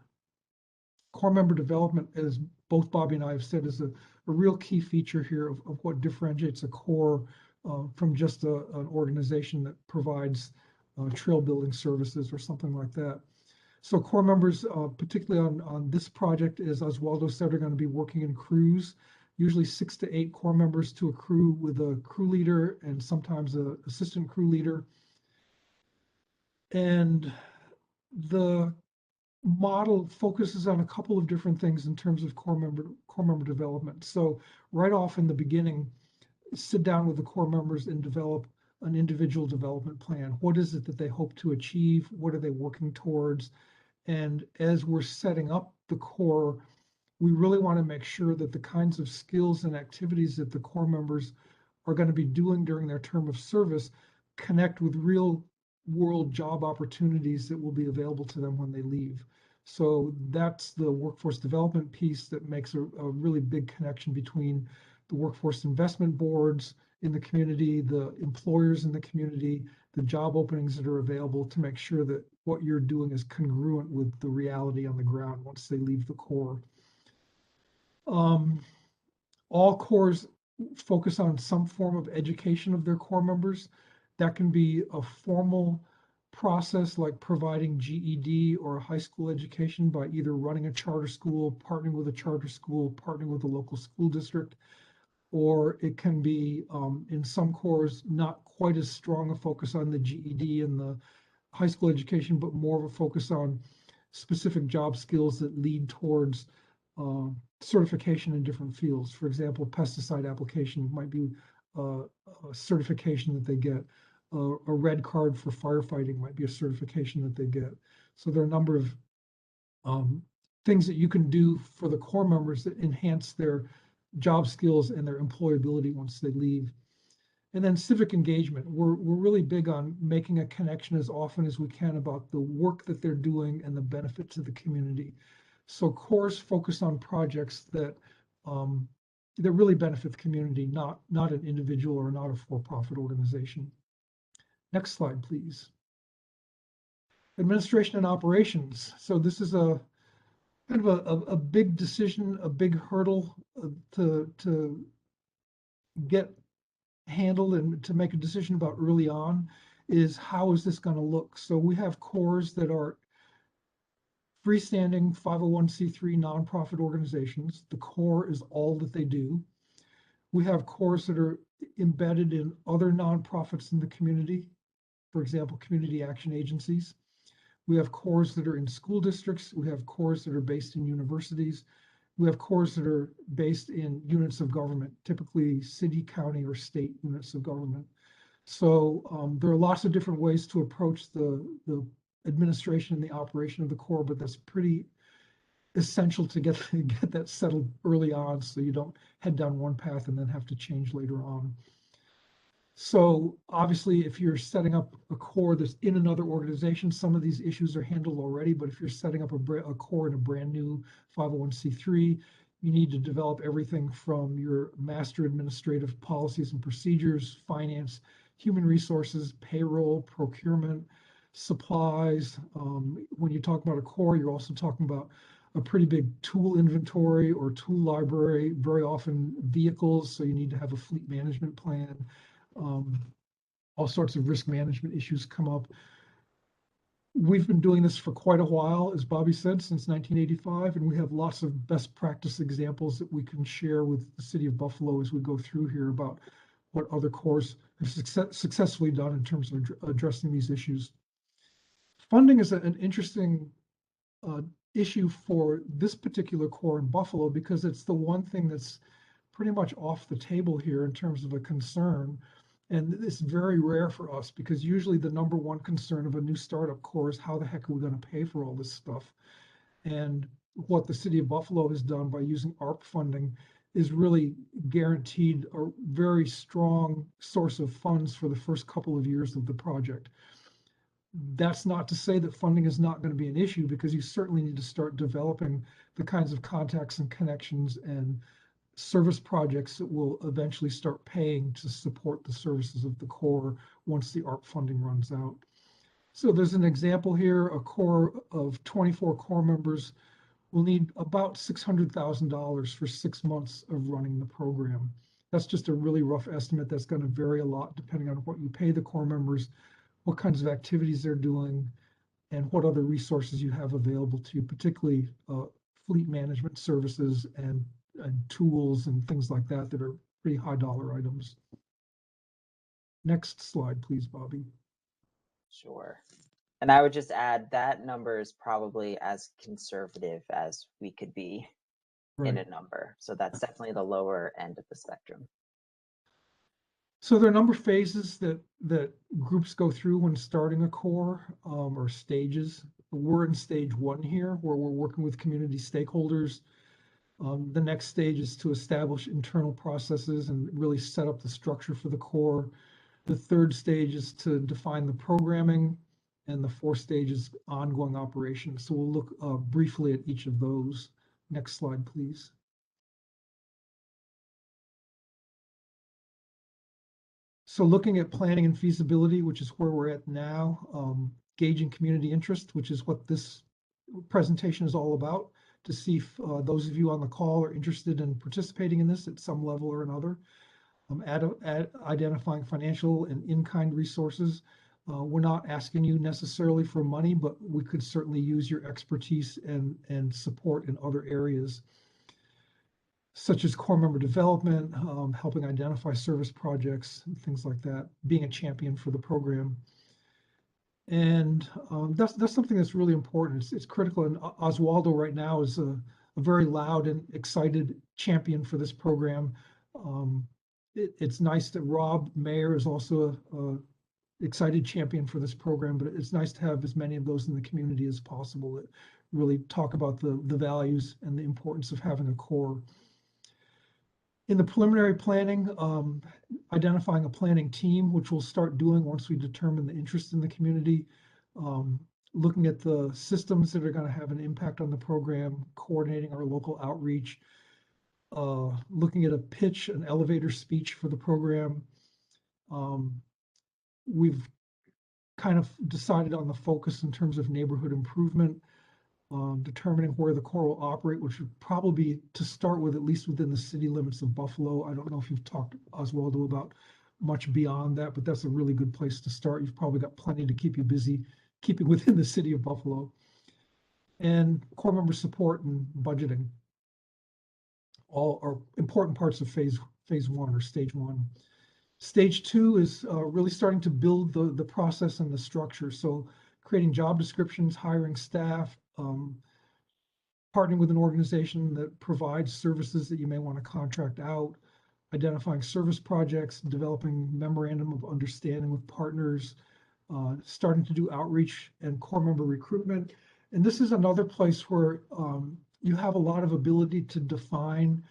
Speaker 4: Core member development, as both Bobby and I have said, is a real key feature here of what differentiates a core from just an organization that provides trail building services or something like that. So core members, particularly on this project, as Oswaldo said, are going to be working in crews, usually 6 to 8 core members to a crew with a crew leader and sometimes an assistant crew leader. And the model focuses on a couple of different things in terms of core member development. So right off in the beginning, sit down with the core members and develop an individual development plan. What is it that they hope to achieve? What are they working towards? And as we're setting up the core, we really want to make sure that the kinds of skills and activities that the core members are going to be doing during their term of service connect with real world job opportunities that will be available to them when they leave. So that's the workforce development piece that makes a really big connection between the workforce investment boards in the community, the employers in the community, the job openings that are available, to make sure that what you're doing is congruent with the reality on the ground once they leave the core. All cores focus on some form of education of their core members. That can be a formal process like providing GED or a high school education by either running a charter school, partnering with a charter school, partnering with a local school district, or it can be, in some cores, not quite as strong a focus on the GED and the high school education, but more of a focus on specific job skills that lead towards certification in different fields. For example, pesticide application might be a certification that they get. A red card for firefighting might be a certification that they get. So there are a number of things that you can do for the core members that enhance their job skills and their employability once they leave. And then civic engagement. We're really big on making a connection as often as we can about the work that they're doing and the benefit to the community. So cores focus on projects that that really benefit the community, not an individual or not a for-profit organization. Next slide, please. Administration and operations. So this is a kind of a big decision, a big hurdle to get handled and to make a decision about early on, is how is this going to look? So we have cores that are freestanding 501c3 nonprofit organizations. The core is all that they do. We have cores that are embedded in other nonprofits in the community, for example, community action agencies. We have cores that are in school districts. We have cores that are based in universities. We have cores that are based in units of government, typically city, county, or state units of government. So there are lots of different ways to approach the administration and the operation of the core, but that's pretty essential to get that settled early on so you don't head down one path and then have to change later on. So obviously, if you're setting up a core that's in another organization, some of these issues are handled already, but if you're setting up a core in a brand new 501c3, you need to develop everything from your master administrative policies and procedures, finance, human resources, payroll, procurement, supplies. When you talk about a core, you're also talking about a pretty big tool inventory or tool library, very often vehicles, so you need to have a fleet management plan. All sorts of risk management issues come up. We've been doing this for quite a while, as Bobby said, since 1985, and we have lots of best practice examples that we can share with the city of Buffalo as we go through here about what other cores have successfully done in terms of addressing these issues. Funding is an interesting issue for this particular core in Buffalo because it's the one thing that's pretty much off the table here in terms of a concern. And it's very rare for us because usually the number one concern of a new startup core is how the heck are we going to pay for all this stuff? And what the city of Buffalo has done by using ARP funding is really guaranteed a very strong source of funds for the first couple of years of the project. That's not to say that funding is not going to be an issue, because you certainly need to start developing the kinds of contacts and connections and service projects that will eventually start paying to support the services of the core once the ARP funding runs out. So there's an example here. A core of 24 core members will need about $600,000 for 6 months of running the program. That's just a really rough estimate. That's going to vary a lot depending on what you pay the core members, what kinds of activities they're doing, and what other resources you have available to you, particularly fleet management services and tools and things like that that are pretty high dollar items. Next slide, please, Bobby.
Speaker 3: Sure. And I would just add that number is probably as conservative as we could be in a number. So that's definitely the lower end of the spectrum.
Speaker 4: So there are a number of phases that groups go through when starting a core, or stages. We're in stage 1 here, where we're working with community stakeholders. The next stage is to establish internal processes and really set up the structure for the core. The third stage is to define the programming, and the fourth stage is ongoing operations. So we'll look briefly at each of those. Next slide, please. So looking at planning and feasibility, which is where we're at now, gauging community interest, which is what this presentation is all about, to see if those of you on the call are interested in participating in this at some level or another. Identifying financial and in-kind resources. We're not asking you necessarily for money, but we could certainly use your expertise and support in other areas, such as core member development, helping identify service projects, and things like that, being a champion for the program. And that's something that's really important. It's critical. And Oswaldo right now is a very loud and excited champion for this program. It's nice that Rob Mayer is also a excited champion for this program, but it's nice to have as many of those in the community as possible that really talk about the values and the importance of having a core. In the preliminary planning, identifying a planning team, which we'll start doing once we determine the interest in the community, looking at the systems that are going to have an impact on the program, coordinating our local outreach, looking at a pitch, an elevator speech for the program. We've kind of decided on the focus in terms of neighborhood improvement, determining where the core will operate, which would probably be to start with, at least within the city limits of Buffalo. I don't know if you've talked, Oswaldo, about much beyond that, but that's a really good place to start. You've probably got plenty to keep you busy, keeping within the city of Buffalo. And core member support and budgeting all are important parts of phase 1 or stage 1. Stage 2 is really starting to build the process and the structure. So creating job descriptions, hiring staff, partnering with an organization that provides services that you may want to contract out, identifying service projects, developing memorandum of understanding with partners, starting to do outreach and core member recruitment. And this is another place where you have a lot of ability to define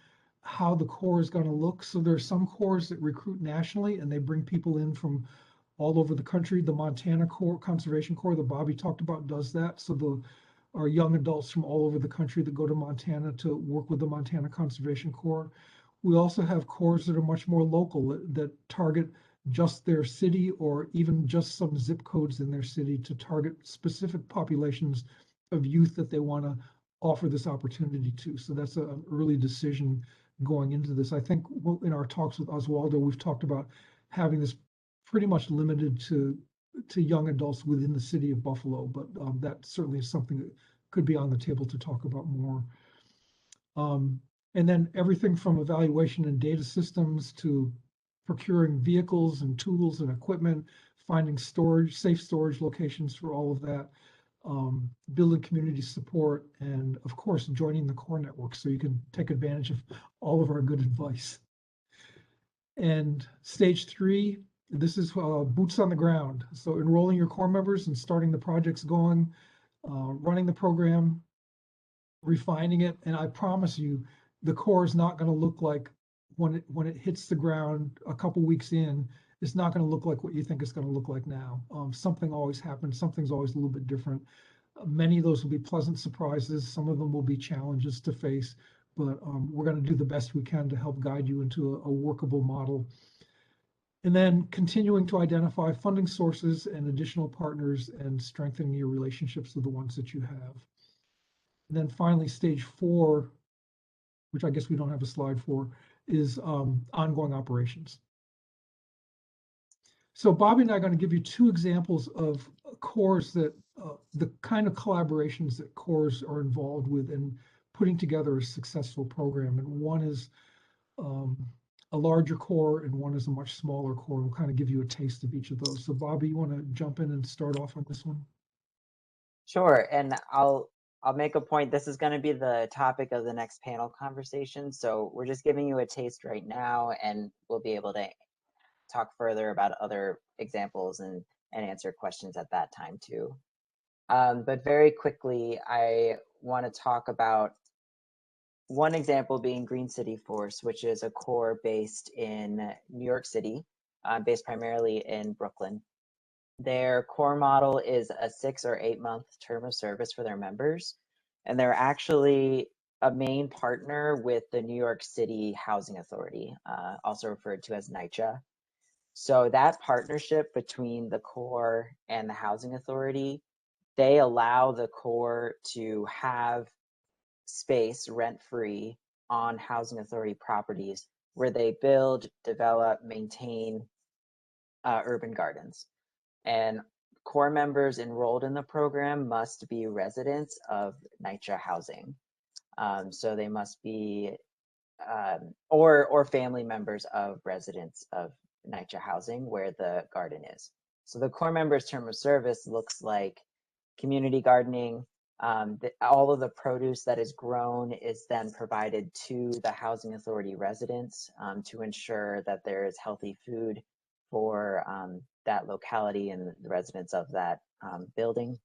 Speaker 4: how the core is going to look. So there are some cores that recruit nationally and they bring people in from all over the country. The Montana Corps, Conservation Corps that Bobby talked about, does that. So there are young adults from all over the country that go to Montana to work with the Montana Conservation Corps. We also have cores that are much more local, that target just their city or even just some zip codes in their city to target specific populations of youth that they want to offer this opportunity to. So that's an early decision going into this. I think in our talks with Oswaldo, we've talked about having this pretty much limited to young adults within the city of Buffalo, but that certainly is something that could be on the table to talk about more. And then everything from evaluation and data systems to procuring vehicles and tools and equipment, finding storage, safe storage locations for all of that, building community support, and of course, joining the core network so you can take advantage of all of our good advice. And stage 3, this is boots on the ground. So enrolling your core members and starting the projects going, running the program, refining it. And I promise you, the core is not going to look like when it hits the ground a couple weeks in, it's not going to look like what you think it's going to look like now. Something always happens. Something's always a little bit different. Many of those will be pleasant surprises. Some of them will be challenges to face, but we're going to do the best we can to help guide you into a workable model. And then continuing to identify funding sources and additional partners and strengthening your relationships with the ones that you have. And then finally, stage 4, which I guess we don't have a slide for, is ongoing operations. So Bobby and I are going to give you 2 examples of cores that the kind of collaborations that cores are involved with in putting together a successful program. And one is a larger core and one is a much smaller core. We'll kind of give you a taste of each of those. So Bobby, you want to jump in and start off on this one?
Speaker 3: Sure, and I'll make a point. This is going to be the topic of the next panel conversation. So we're just giving you a taste right now, and we'll be able to talk further about other examples and answer questions at that time too. But very quickly, I want to talk about one example being Green City Force, which is a core based in New York City, based primarily in Brooklyn. Their core model is a 6 or 8 month term of service for their members. And they're actually a main partner with the New York City Housing Authority, also referred to as NYCHA. So that partnership between the core and the Housing Authority, they allow the core to have space rent-free on Housing Authority properties where they build, develop, maintain urban gardens. And core members enrolled in the program must be residents of NYCHA housing. So they must be, or family members of residents of NYCHA housing where the garden is. So the core members term of service looks like community gardening. All of the produce that is grown is then provided to the Housing Authority residents to ensure that there is healthy food for that locality and the residents of that building.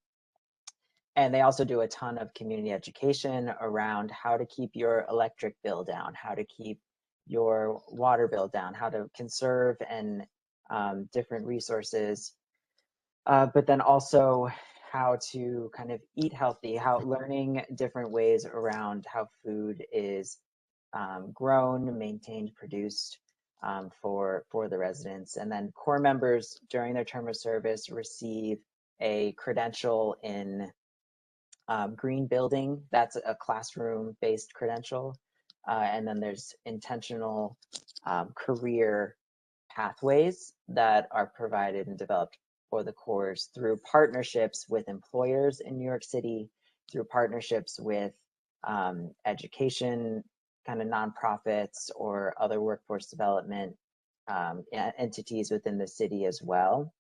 Speaker 3: And they also do a ton of community education around how to keep your electric bill down, how to keep your water bill down, how to conserve and different resources, but then also how to kind of eat healthy, how learning different ways around how food is grown, maintained, produced for the residents. And then core members during their term of service receive a credential in green building. That's a classroom-based credential. And then there's intentional career pathways that are provided and developed for the cores through partnerships with employers in New York City, through partnerships with education kind of nonprofits or other workforce development entities within the city as well.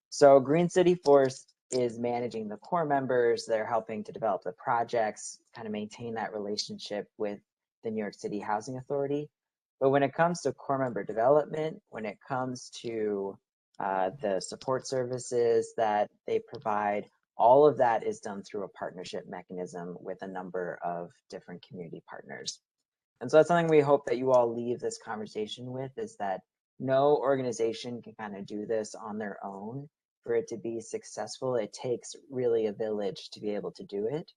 Speaker 3: So Green City Force is managing the core members. They're helping to develop the projects, kind of maintain that relationship with the New York City Housing Authority. But when it comes to core member development, when it comes to the support services that they provide, all of that is done through a partnership mechanism with a number of different community partners. And so that's something we hope that you all leave this conversation with, is that no organization can kind of do this on their own. For it to be successful, it takes really a village to be able to do it.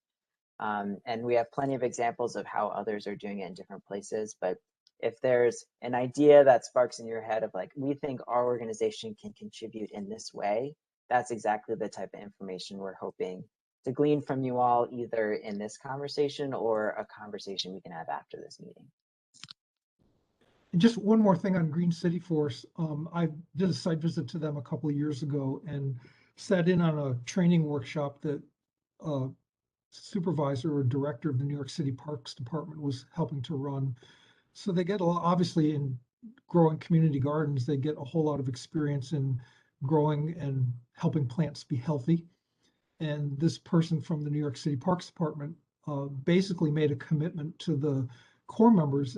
Speaker 3: And we have plenty of examples of how others are doing it in different places. But if there's an idea that sparks in your head of like, we think our organization can contribute in this way, that's exactly the type of information we're hoping to glean from you all, either in this conversation or a conversation we can have after this meeting.
Speaker 4: And just one more thing on Green City Force. I did a site visit to them a couple of years ago and sat in on a training workshop that a supervisor or director of the New York City Parks Department was helping to run. So they get a lot, obviously in growing community gardens, they get a whole lot of experience in growing and helping plants be healthy. And this person from the New York City Parks Department basically made a commitment to the core members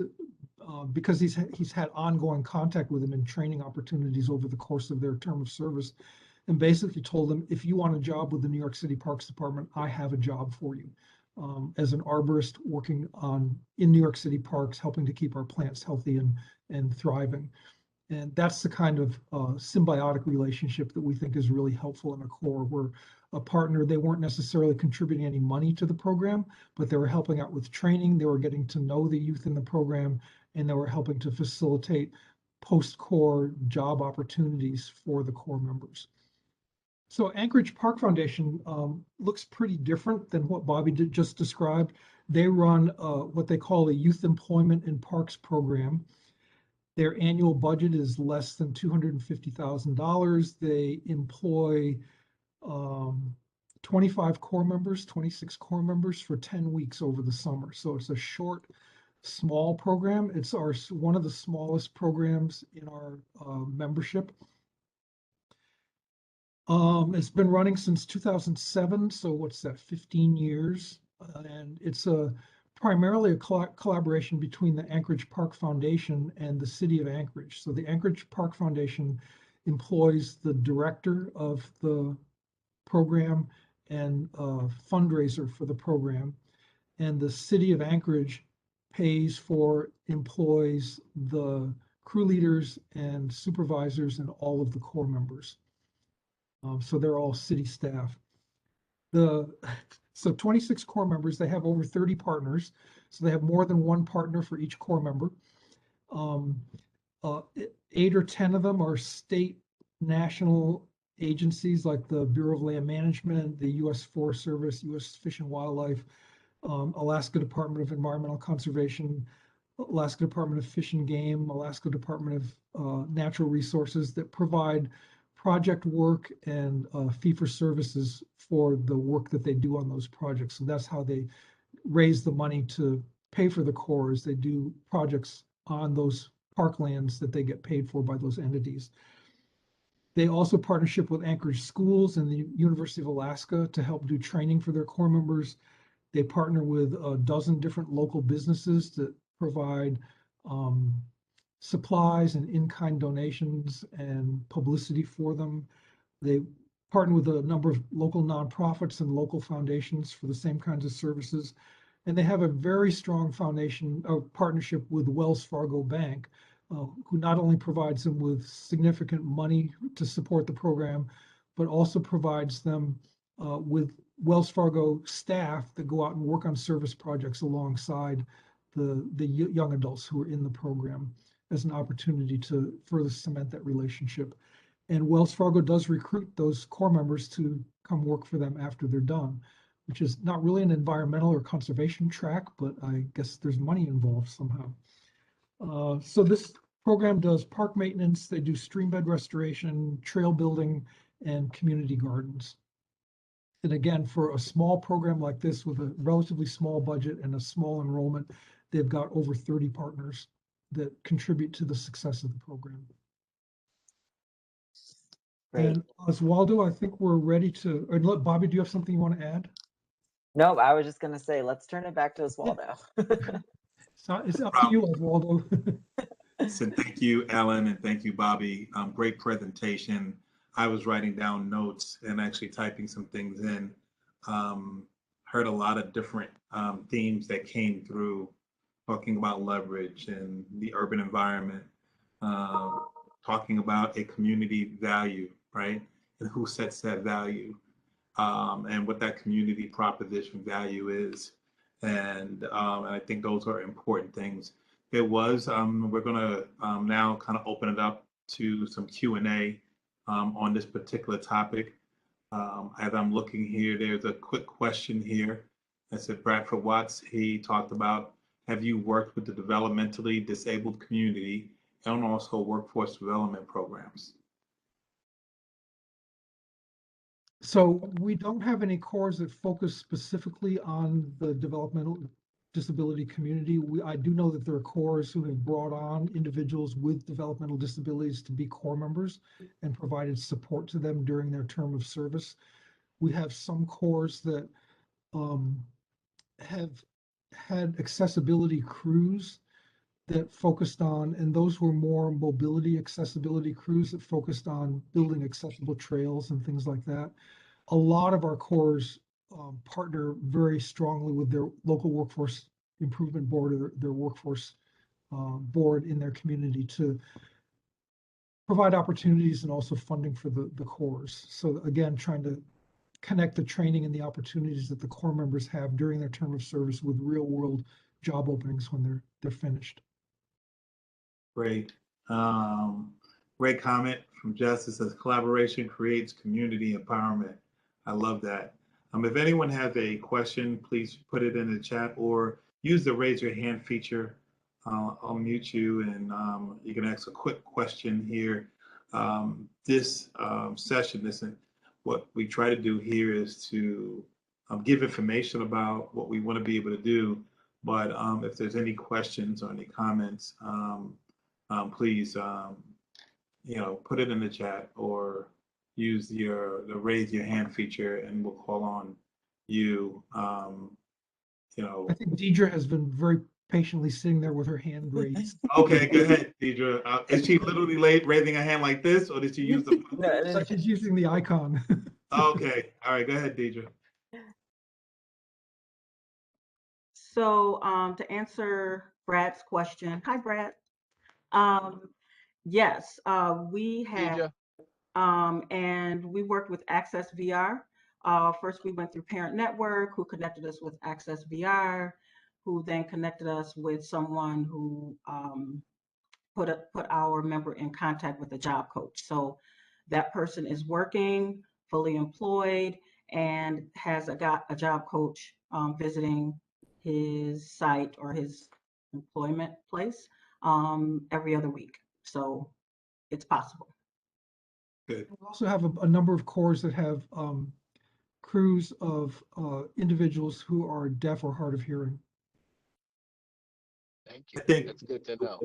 Speaker 4: because he's had ongoing contact with them in training opportunities over the course of their term of service, and basically told them, if you want a job with the New York City Parks Department, I have a job for you. As an arborist working in New York City parks, helping to keep our plants healthy and thriving. And that's the kind of symbiotic relationship that we think is really helpful in a core. We're a partner. They weren't necessarily contributing any money to the program, but they were helping out with training. They were getting to know the youth in the program, and they were helping to facilitate post-core job opportunities for the core members. So Anchorage Park Foundation looks pretty different than what Bobby just described. They run what they call a Youth Employment in Parks program. Their annual budget is less than $250,000. They employ 25 core members, 26 core members for 10 weeks over the summer. So it's a short, small program. It's one of the smallest programs in our membership. It's been running since 2007, so what's that, 15 years? And it's primarily a collaboration between the Anchorage Park Foundation and the City of Anchorage. So the Anchorage Park Foundation employs the director of the program and a fundraiser for the program. And the City of Anchorage pays for, employs the crew leaders and supervisors and all of the core members. So they're all city staff. So 26 core members, they have over 30 partners. So they have more than one partner for each core member. 8 or 10 of them are state, national agencies like the Bureau of Land Management, the U.S. Forest Service, U.S. Fish and Wildlife, Alaska Department of Environmental Conservation, Alaska Department of Fish and Game, Alaska Department of Natural Resources that provide project work and fee for services for the work that they do on those projects. So that's how they raise the money to pay for the cores. They do projects on those parklands that they get paid for by those entities. They also partnership with Anchorage Schools and the University of Alaska to help do training for their core members. They partner with a dozen different local businesses that provide supplies and in-kind donations and publicity for them. They partner with a number of local nonprofits and local foundations for the same kinds of services. And they have a very strong partnership with Wells Fargo Bank, who not only provides them with significant money to support the program, but also provides them with Wells Fargo staff that go out and work on service projects alongside the young adults who are in the program as an opportunity to further cement that relationship. And Wells Fargo does recruit those core members to come work for them after they're done, which is not really an environmental or conservation track, but I guess there's money involved somehow. So this program does park maintenance, they do stream bed restoration, trail building, and community gardens. And again, for a small program like this with a relatively small budget and a small enrollment, they've got over 30 partners that contribute to the success of the program.
Speaker 3: Great.
Speaker 4: And Oswaldo, I think we're ready to, or Bobby, do you have something you want to add?
Speaker 3: No, I was just going to say, let's turn it back to Oswaldo.
Speaker 4: So it's up to you, Oswaldo.
Speaker 1: So thank you, Alan, and thank you, Bobby. Great presentation. I was writing down notes and actually typing some things in. Heard a lot of different themes that came through, talking about leverage and the urban environment, talking about a community value, right? And who sets that value, and what that community proposition value is. And I think those are important things. There was, we're gonna now kind of open it up to some Q&A on this particular topic. As I'm looking here, there's a quick question here. I said, Bradford Watts, he talked about, have you worked with the developmentally disabled community and also workforce development programs?
Speaker 4: So we don't have any cores that focus specifically on the developmental disability community. I do know that there are cores who have brought on individuals with developmental disabilities to be core members and provided support to them during their term of service. We have some cores that have had accessibility crews that focused on, and those were more mobility accessibility crews that focused on building accessible trails and things like that. A lot of our cores partner very strongly with their local workforce improvement board or their workforce board in their community to provide opportunities and also funding for the cores. So again, trying to connect the training and the opportunities that the core members have during their term of service with real world job openings when they're finished.
Speaker 1: Great. Great comment from Justice. Says collaboration creates community empowerment. I love that. If anyone has a question, please put it in the chat or use the raise your hand feature. I'll mute you and you can ask a quick question here. This session, what we try to do here is to give information about what we want to be able to do. But if there's any questions or any comments, please, put it in the chat or use the raise your hand feature, and we'll call on you.
Speaker 4: I think Deidre has been very patiently sitting there with her hand raised.
Speaker 1: Okay, go ahead, Deidre. Is she literally raising her hand like this, or did she use the?
Speaker 4: So she's using the icon.
Speaker 1: Okay, all right, go ahead, Deidre.
Speaker 5: So to answer Brad's question, hi Brad. Yes, we have, and we worked with Access VR. First, we went through Parent Network, who connected us with Access VR, who then connected us with someone who put our member in contact with a job coach. So that person is working, fully employed, and has got a job coach visiting his site or his employment place every other week. So it's possible.
Speaker 1: Good.
Speaker 4: We also have a number of corps that have crews of individuals who are deaf or hard of hearing.
Speaker 6: Thank you.
Speaker 1: I think
Speaker 6: That's good to know.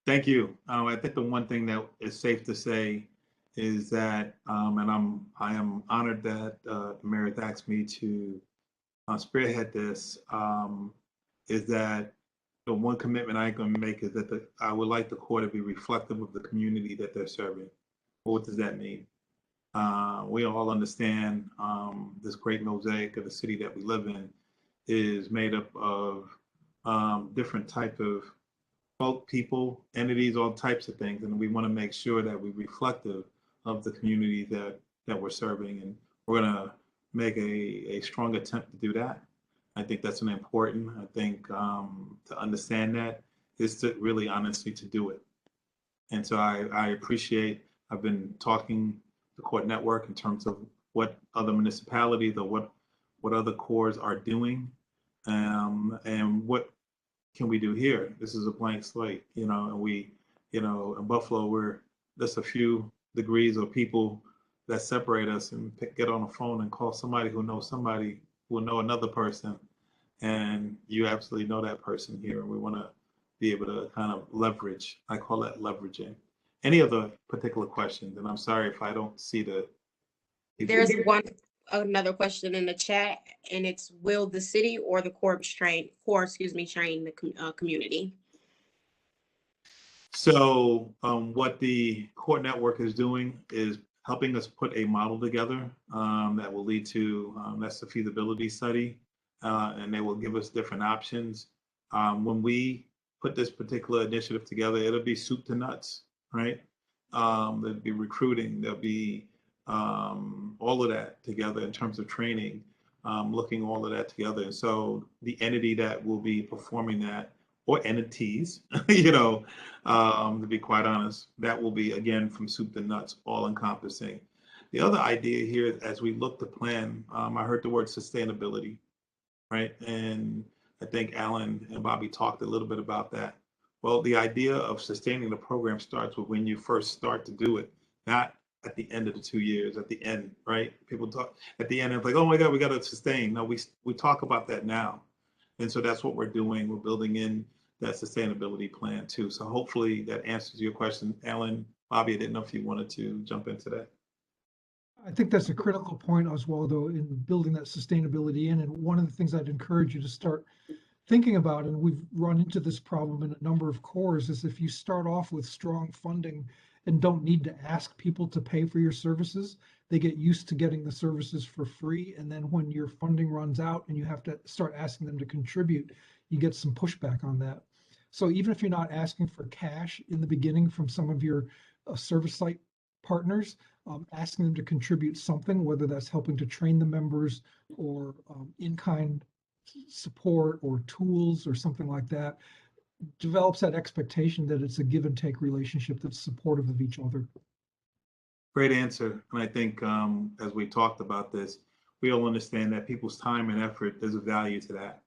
Speaker 1: Thank you. I think the one thing that is safe to say is that, and I am honored that Meredith asked me to spearhead this, is that the one commitment I can make is that I would like the Corps to be reflective of the community that they're serving. What does that mean? We all understand this great mosaic of the city that we live in is made up of different type of folk, people, entities, all types of things, and we want to make sure that we're reflective of the community that we're serving, and we're going to make a strong attempt to do that. I think that's an important. I think to understand that is to really honestly to do it. And so I appreciate. I've been talking the Court Network in terms of what other municipalities or what other corps are doing, and what can we do here? This is a blank slate, and we, in Buffalo, we're just a few degrees or people that separate us, and get on the phone and call somebody who knows somebody who will know another person, and you absolutely know that person here. And we want to be able to kind of leverage. I call that leveraging. Any other particular questions? And I'm sorry if I don't see the.
Speaker 7: There's another question in the chat, and it's, will the city or the corps train the community?
Speaker 1: So what the Court Network is doing is helping us put a model together that will lead to, that's the feasibility study, and they will give us different options. When we put this particular initiative together, it'll be soup to nuts, right? There'll be recruiting, there'll be all of that together in terms of training, looking all of that together. And so the entity that will be performing that, or entities, to be quite honest, that will be, again, from soup to nuts, all encompassing. The other idea here, as we look to plan, I heard the word sustainability, right? And I think Alan and Bobby talked a little bit about that. Well, the idea of sustaining the program starts with when you first start to do it, not at the end of the 2 years, at the end, right? People talk at the end, it's like, oh my God, we got to sustain. No, we talk about that now. And so that's what we're doing. We're building in that sustainability plan too. So hopefully that answers your question. Alan, Bobby, I didn't know if you wanted to jump into that.
Speaker 4: I think that's a critical point, Oswaldo, in building that sustainability in. And one of the things I'd encourage you to start thinking about, and we've run into this problem in a number of corps, is if you start off with strong funding and don't need to ask people to pay for your services, they get used to getting the services for free. And then when your funding runs out and you have to start asking them to contribute, you get some pushback on that. So even if you're not asking for cash in the beginning from some of your service site partners, asking them to contribute something, whether that's helping to train the members or in-kind support or tools or something like that, develops that expectation that it's a give and take relationship that's supportive of each other.
Speaker 1: Great answer. And I think as we talked about this, we all understand that people's time and effort, there's a value to that.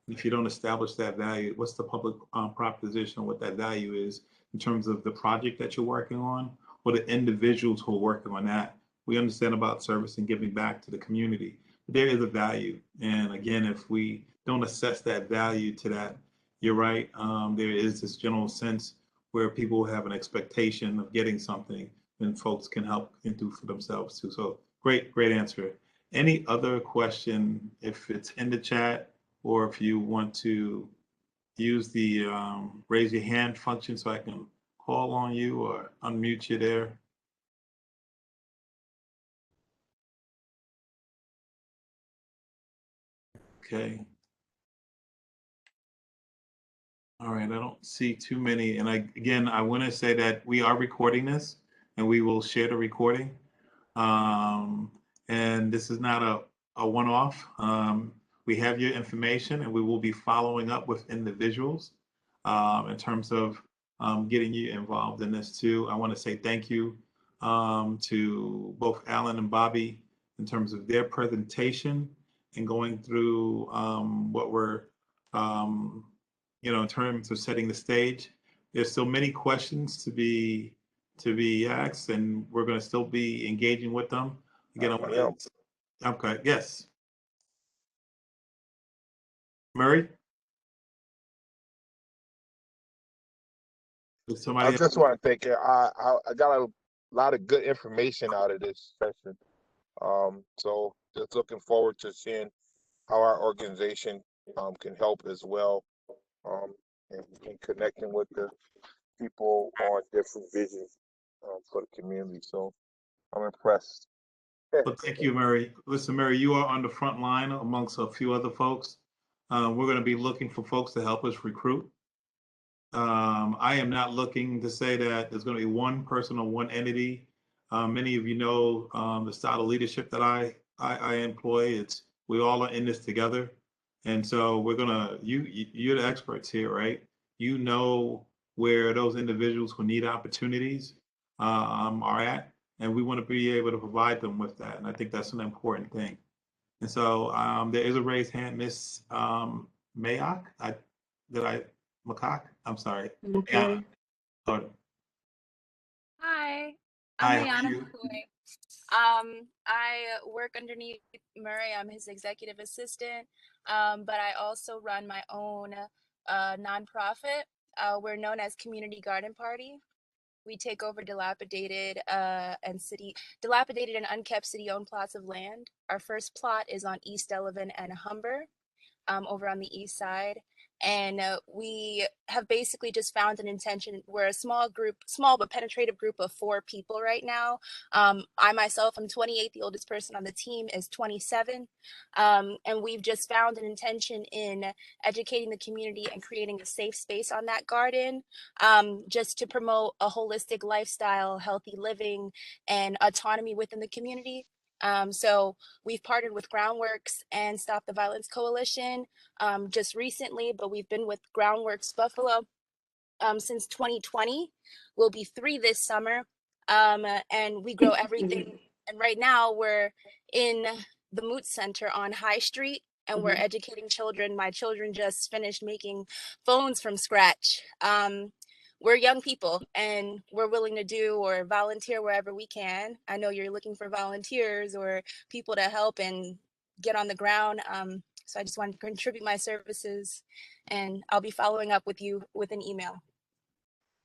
Speaker 1: If you don't establish that value, what's the public proposition of what that value is in terms of the project that you're working on, or the individuals who are working on that? we understand about service and giving back to the community. But there is a value. And again, if we don't assess that value to that, you're right. There is this general sense where people have an expectation of getting something, and folks can help and do for themselves too. So great answer. Any other question, if it's in the chat, or if you want to use the raise your hand function so I can call on you or unmute you there. Okay. All right, I don't see too many. And I want to say that we are recording this and we will share the recording. And this is not a one-off. We have your information and we will be following up with individuals in terms of getting you involved in this too. I want to say thank you to both Alan and Bobby in terms of their presentation and going through what we're, in terms of setting the stage. There's so many questions to be asked, and we're going to still be engaging with them. Again, okay, yes. Murray?
Speaker 6: I just want to thank you. I got a lot of good information out of this session. So just looking forward to seeing how our organization can help as well, and connecting with the people on different visions for the community. So I'm impressed.
Speaker 1: Well, thank you, Murray. Listen, Murray, you are on the front line amongst a few other folks. We're going to be looking for folks to help us recruit. I am not looking to say that there's going to be one person or one entity. Many of you know the style of leadership that I employ. We all are in this together, and so we're gonna. You're the experts here, right? You know where those individuals who need opportunities are at, and we want to be able to provide them with that. And I think that's an important thing. And so there is a raised hand, Miss Mayock. Makak? I'm sorry.
Speaker 5: Okay.
Speaker 1: Hi.
Speaker 8: Hi,
Speaker 1: Hi,
Speaker 8: I'm
Speaker 1: how are
Speaker 8: Ayana
Speaker 1: you?
Speaker 8: McCoy. I work underneath Murray. I'm his executive assistant, but I also run my own nonprofit. We're known as Community Garden Party. We take over dilapidated and unkept city-owned plots of land. Our first plot is on East Delavan and Humber, over on the east side. And we have basically just found an intention. We're a small but penetrative group of 4 people right now. I myself, I'm 28. The oldest person on the team is 27. And we've just found an intention in educating the community and creating a safe space on that garden, just to promote a holistic lifestyle, healthy living, and autonomy within the community. So we've partnered with Groundworks and Stop the Violence Coalition just recently, but we've been with Groundworks Buffalo since 2020. We'll be 3 this summer, and we grow everything. And right now we're in the Moot Center on High Street, and we're educating children. My children just finished making phones from scratch. We're young people and we're willing to do or volunteer wherever we can. I know you're looking for volunteers or people to help and get on the ground. So I just wanted to contribute my services, and I'll be following up with you with an email.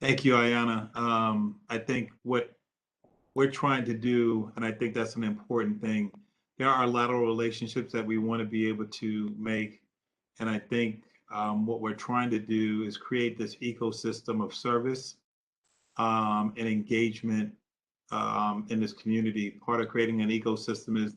Speaker 1: Thank you, Ayana. I think what we're trying to do, and I think that's an important thing, there are lateral relationships that we want to be able to make. And I think what we're trying to do is create this ecosystem of service and engagement in this community. Part of creating an ecosystem is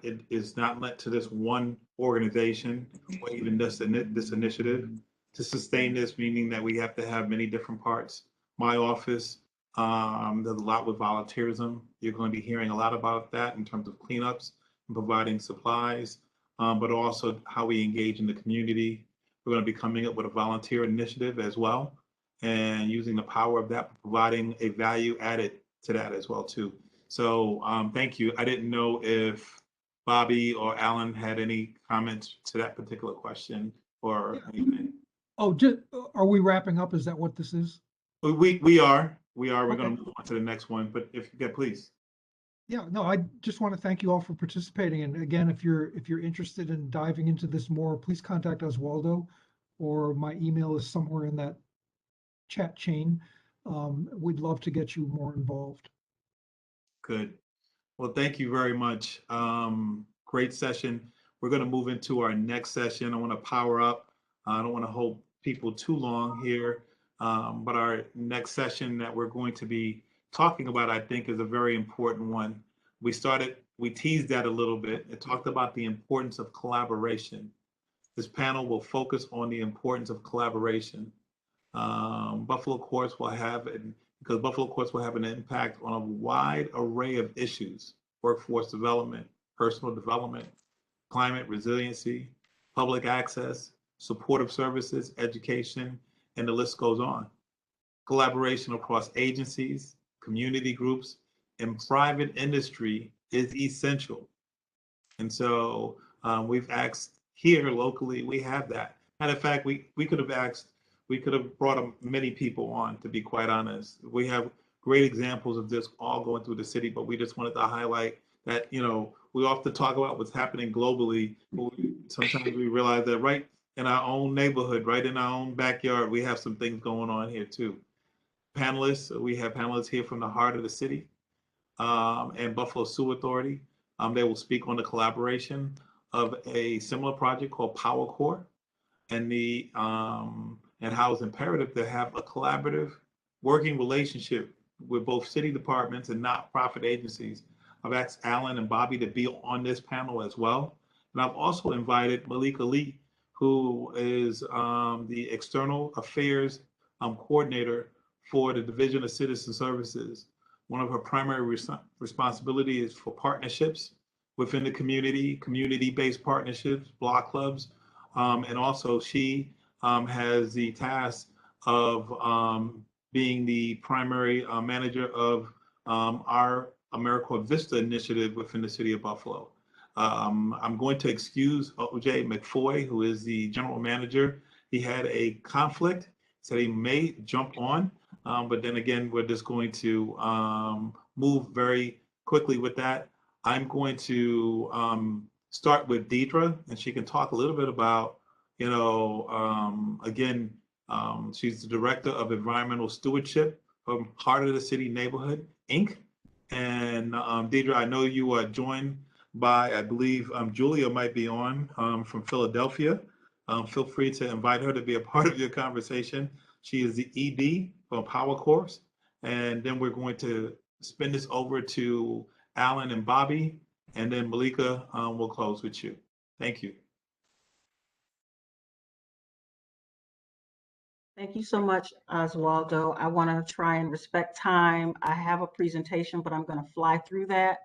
Speaker 1: it is not lent to this one organization or even this initiative. To sustain this, meaning that we have to have many different parts. My office, there's a lot with volunteerism. You're going to be hearing a lot about that in terms of cleanups and providing supplies, but also how we engage in the community. We're going to be coming up with a volunteer initiative as well, and using the power of that, providing a value added to that as well too. So thank you. I didn't know if Bobby or Alan had any comments to that particular question or anything.
Speaker 4: Oh, are we wrapping up? Is that what this is?
Speaker 1: We are. We're
Speaker 4: Okay.
Speaker 1: going to move on to the next one, but if you could, please.
Speaker 4: Yeah, no, I just want to thank you all for participating. And again, if you're interested in diving into this more, please contact Oswaldo, or my email is somewhere in that chat chain. We'd love to get you more involved.
Speaker 1: Good. Well, thank you very much. Great session. We're going to move into our next session. I want to power up. I don't want to hold people too long here, but our next session that we're going to be talking about, I think, is a very important one. We teased that a little bit. It talked about the importance of collaboration. This panel will focus on the importance of collaboration. Buffalo Courts will have, because Buffalo Courts will have an impact on a wide array of issues: workforce development, personal development, climate resiliency, public access, supportive services, education, and the list goes on. Collaboration across agencies, community groups, and private industry is essential. And so we've asked here locally, we have that. Matter of fact, we could have brought many people on, to be quite honest. We have great examples of this all going through the city, but we just wanted to highlight that, we often talk about what's happening globally. Sometimes we realize that right in our own neighborhood, right in our own backyard, we have some things going on here too. Panelists, we have panelists here from the heart of the city and Buffalo Sewer Authority. They will speak on the collaboration of a similar project called Power Core, and how it's imperative to have a collaborative working relationship with both city departments and nonprofit agencies. I've asked Alan and Bobby to be on this panel as well. And I've also invited Malika Lee, who is the External Affairs Coordinator for the Division of Citizen Services. One of her primary responsibilities is for partnerships within the community, community-based partnerships, block clubs, and also she has the task of being the primary manager of our AmeriCorps Vista initiative within the city of Buffalo. I'm going to excuse OJ McFoy, who is the general manager. He had a conflict, so he may jump on, but then again, we're just going to move very quickly with that. I'm going to start with Deidre, and she can talk a little bit about, she's the Director of Environmental Stewardship from Heart of the City Neighborhood, Inc. And Deidre, I know you are joined by, I believe, Julia might be on from Philadelphia. Feel free to invite her to be a part of your conversation. She is the ED from Power Corps. And then we're going to spin this over to Alan and Bobby, and then Malika will close with you. Thank you.
Speaker 5: Thank you so much, Oswaldo. I want to try and respect time. I have a presentation, but I'm going to fly through that.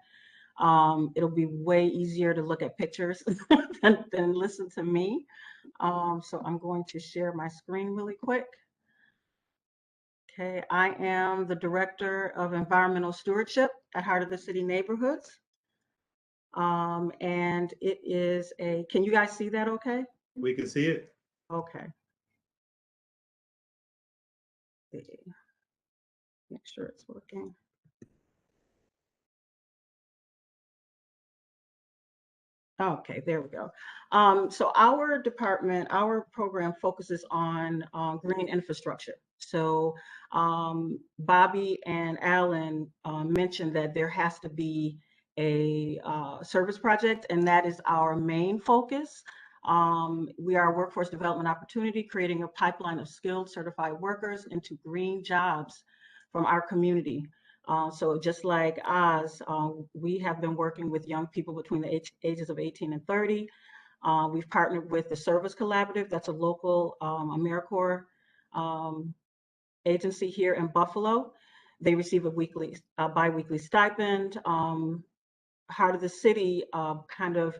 Speaker 5: It'll be way easier to look at pictures than listen to me. So I'm going to share my screen really quick. Okay, I am the Director of Environmental Stewardship at Heart of the City Neighborhoods. And it is can you guys see that okay?
Speaker 1: We can see it.
Speaker 5: Okay. Make sure it's working. Okay, there we go. So our department, our program focuses on green infrastructure. So Bobby and Alan mentioned that there has to be a service project, and that is our main focus. We are a workforce development opportunity, creating a pipeline of skilled certified workers into green jobs from our community. So just like Oz, we have been working with young people between the ages of 18 and 30. We've partnered with the Service Collaborative, that's a local AmeriCorps agency here in Buffalo. They receive a bi-weekly stipend. Heart of the City kind of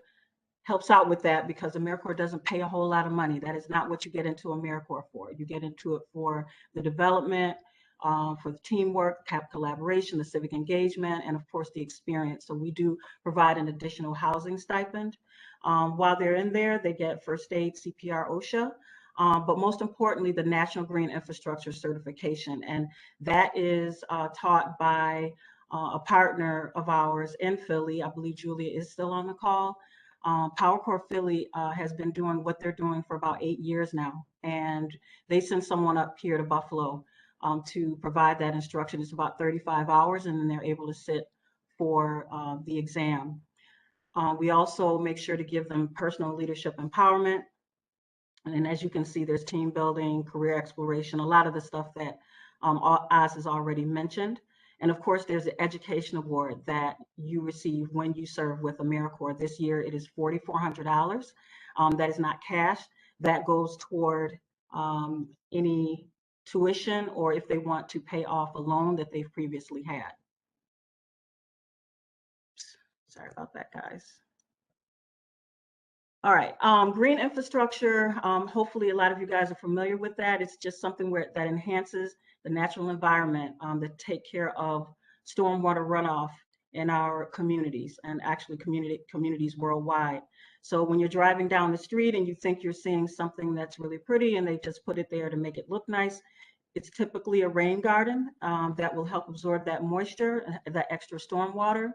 Speaker 5: helps out with that because AmeriCorps doesn't pay a whole lot of money. That is not what you get into AmeriCorps for. You get into it for the development, for the teamwork, collaboration, the civic engagement, and of course the experience. So we do provide an additional housing stipend. While they're in there, they get first aid, CPR, OSHA, but most importantly, the National Green Infrastructure Certification. And that is taught by a partner of ours in Philly. I believe Julia is still on the call. PowerCore Philly has been doing what they're doing for about 8 years now, and they send someone up here to Buffalo to provide that instruction. It's about 35 hours, and then they're able to sit for the exam. We also make sure to give them personal leadership empowerment. And as you can see, there's team building, career exploration, a lot of the stuff that Oz has already mentioned. And of course, there's the education award that you receive when you serve with AmeriCorps. This year, it is $4,400. That is not cash. That goes toward any tuition or if they want to pay off a loan that they've previously had. Sorry about that, guys. All right, green infrastructure. Hopefully a lot of you guys are familiar with that. It's just something that enhances the natural environment that take care of stormwater runoff in our communities and actually communities worldwide. So when you're driving down the street and you think you're seeing something that's really pretty and they just put it there to make it look nice, it's typically a rain garden that will help absorb that moisture, that extra stormwater.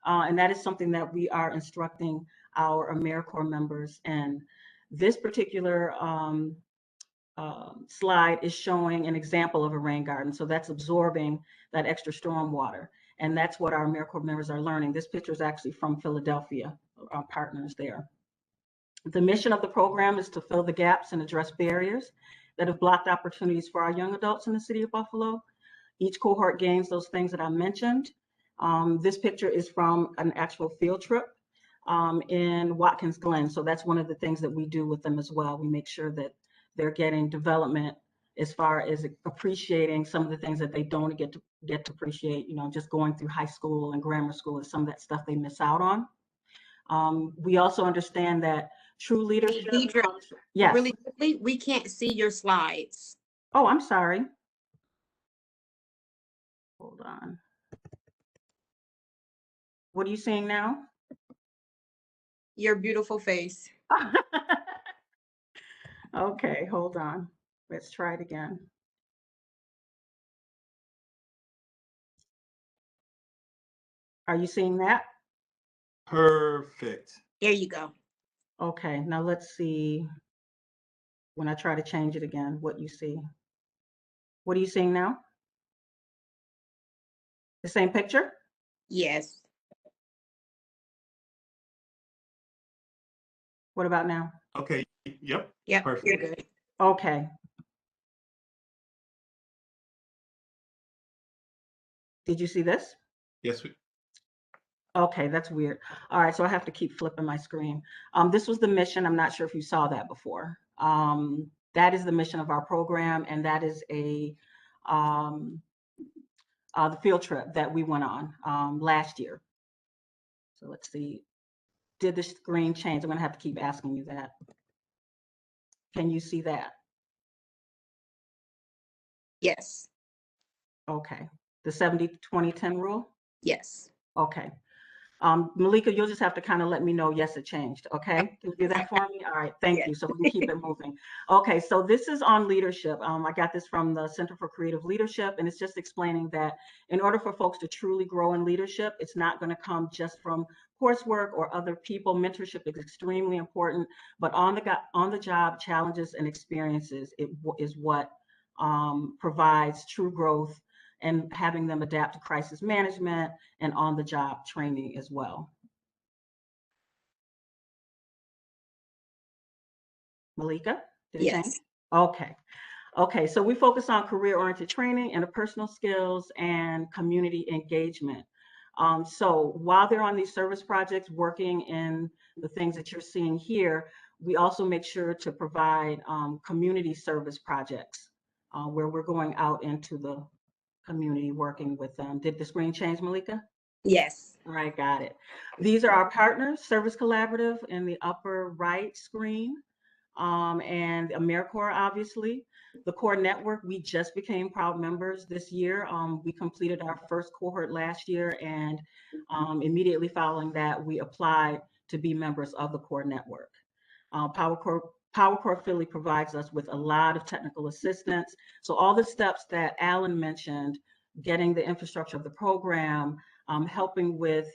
Speaker 5: And that is something that we are instructing our AmeriCorps members in. This particular slide is showing an example of a rain garden. So that's absorbing that extra storm water. And that's what our AmeriCorps members are learning. This picture is actually from Philadelphia, our partners there. The mission of the program is to fill the gaps and address barriers that have blocked opportunities for our young adults in the city of Buffalo. Each cohort gains those things that I mentioned. This picture is from an actual field trip in Watkins Glen. So that's one of the things that we do with them as well. We make sure that they're getting development as far as appreciating some of the things that they don't get to appreciate, you know, just going through high school and grammar school and some of that stuff they miss out on. We also understand that true leadership.
Speaker 7: Deidre,
Speaker 5: yes.
Speaker 7: Really quickly, we can't see your slides.
Speaker 5: Oh, I'm sorry. Hold on. What are you seeing now?
Speaker 7: Your beautiful face.
Speaker 5: Okay, hold on. Let's try it again. Are you seeing that?
Speaker 1: Perfect.
Speaker 7: There you go.
Speaker 5: Okay, now let's see when I try to change it again, what you see. What are you seeing now? The same picture?
Speaker 7: Yes.
Speaker 5: What about now?
Speaker 1: Okay. Yep.
Speaker 7: Yep.
Speaker 1: Perfect.
Speaker 7: You're good.
Speaker 5: Okay. Did you see this?
Speaker 1: Yes.
Speaker 5: Okay, that's weird. All right, so I have to keep flipping my screen. This was the mission. I'm not sure if you saw that before. That is the mission of our program, and that is the field trip that we went on last year. So let's see. Did the screen change? I'm going to have to keep asking you that. Can you see that?
Speaker 7: Yes.
Speaker 5: Okay. The 70-20-10 rule?
Speaker 7: Yes.
Speaker 5: Okay. Malika, you'll just have to kind of let me know, yes, it changed. Okay, can you do that for me? All right, thank you. So we can keep it moving. Okay, so this is on leadership. I got this from the Center for Creative Leadership, and it's just explaining that in order for folks to truly grow in leadership, it's not going to come just from coursework or other people. Mentorship is extremely important, but on the job challenges and experiences is what provides true growth and having them adapt to crisis management and on-the-job training as well. Malika, did it change? Okay. Okay, so we focus on career-oriented training, interpersonal skills, and community engagement. So while they're on these service projects, working in the things that you're seeing here, we also make sure to provide community service projects where we're going out into the community working with them. Did the screen change, Malika?
Speaker 7: Yes.
Speaker 5: All right, got it. These are our partners, Service Collaborative in the upper right screen, and AmeriCorps, obviously. The core network, we just became proud members this year. We completed our first cohort last year, and immediately following that, we applied to be members of the core network. PowerCorps Philly provides us with a lot of technical assistance. So all the steps that Alan mentioned, getting the infrastructure of the program, helping with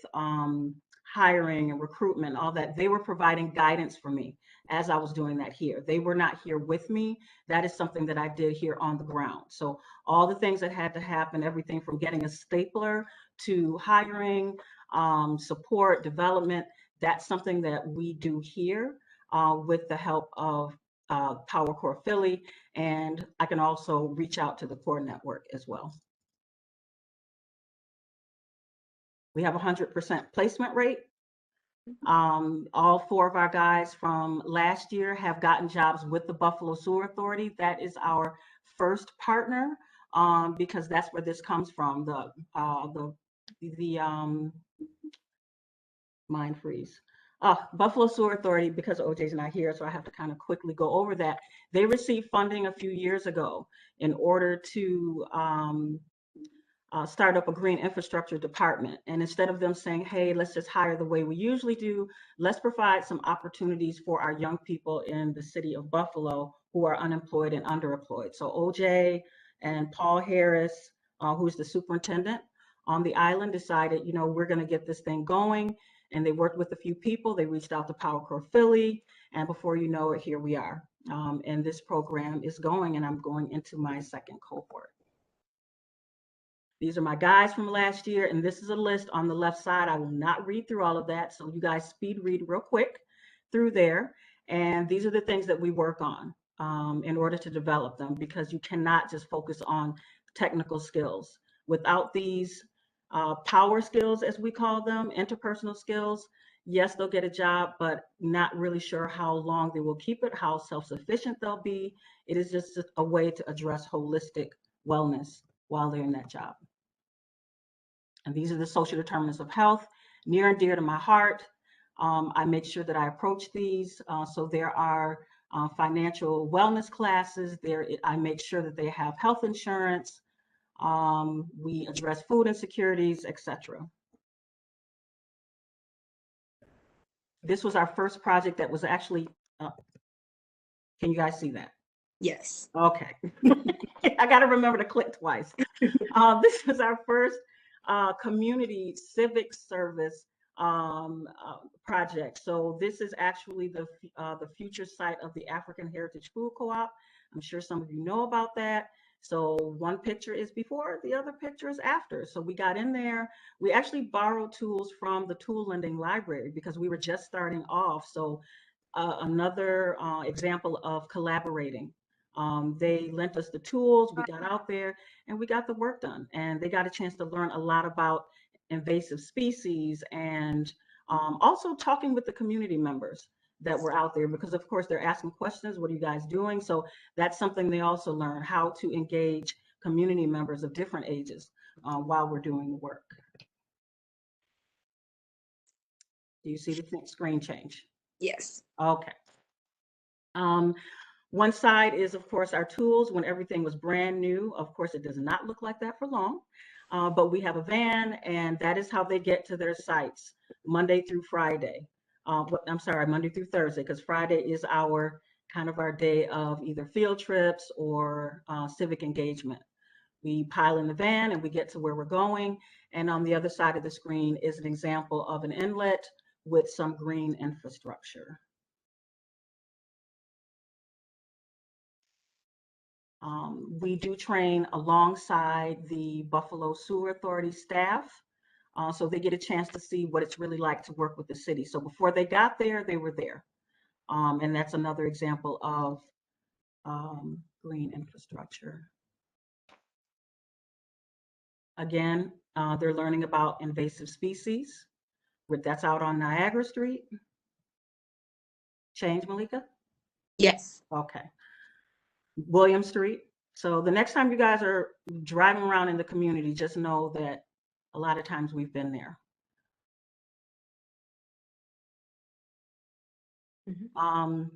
Speaker 5: hiring and recruitment, all that. They were providing guidance for me as I was doing that here. They were not here with me. That is something that I did here on the ground. So all the things that had to happen, everything from getting a stapler to hiring, support, development, that's something that we do here with the help of Power Core Philly. And I can also reach out to the core network as well. We have 100% placement rate. All 4 of our guys from last year have gotten jobs with the Buffalo Sewer Authority. That is our first partner because that's where this comes from. Mind freeze. Buffalo Sewer Authority, because OJ's not here, so I have to kind of quickly go over that. They received funding a few years ago in order to start up a green infrastructure department. And instead of them saying, hey, let's just hire the way we usually do, let's provide some opportunities for our young people in the city of Buffalo who are unemployed and underemployed. So OJ and Paul Harris, who's the superintendent on the island, decided, you know, we're going to get this thing going. And they worked with a few people. They reached out to Power Core Philly. And before you know it, here we are. And this program is going, and I'm going into my second cohort. These are my guys from last year, and this is a list on the left side. I will not read through all of that, so you guys speed read real quick through there. And these are the things that we work on in order to develop them, because you cannot just focus on technical skills. Without these power skills, as we call them, interpersonal skills, yes, they'll get a job, but not really sure how long they will keep it, how self-sufficient they'll be. It is just a way to address holistic wellness while they're in that job. And these are the social determinants of health, near and dear to my heart. I make sure that I approach these. So there are financial wellness classes there. I make sure that they have health insurance. We address food insecurities, etc. This was our first project that was actually, can you guys see that?
Speaker 7: Yes.
Speaker 5: Okay. I got to remember to click twice. This was our first community civic service project. So this is actually the future site of the African Heritage Food Co-op. I'm sure some of you know about that. So one picture is before, the other picture is after. So we got in there. We actually borrowed tools from the tool lending library because we were just starting off. So another example of collaborating. They lent us the tools, we got out there, and we got the work done. And they got a chance to learn a lot about invasive species and also talking with the community members that were out there, because of course they're asking questions, what are you guys doing? So that's something they also learn, how to engage community members of different ages while we're doing the work. Do you see the screen change?
Speaker 7: Yes.
Speaker 5: Okay. One side is, of course, our tools when everything was brand new. Of course, it does not look like that for long, but we have a van, and that is how they get to their sites Monday through Friday. I'm sorry, Monday through Thursday, because Friday is our kind of our day of either field trips or civic engagement. We pile in the van and we get to where we're going. And on the other side of the screen is an example of an inlet with some green infrastructure. We do train alongside the Buffalo Sewer Authority staff, so they get a chance to see what it's really like to work with the city. So before they got there, they were there. And that's another example of green infrastructure. Again, they're learning about invasive species. That's out on Niagara Street. Change, Malika?
Speaker 7: Yes.
Speaker 5: Okay. William Street. So the next time you guys are driving around in the community, just know that a lot of times we've been there.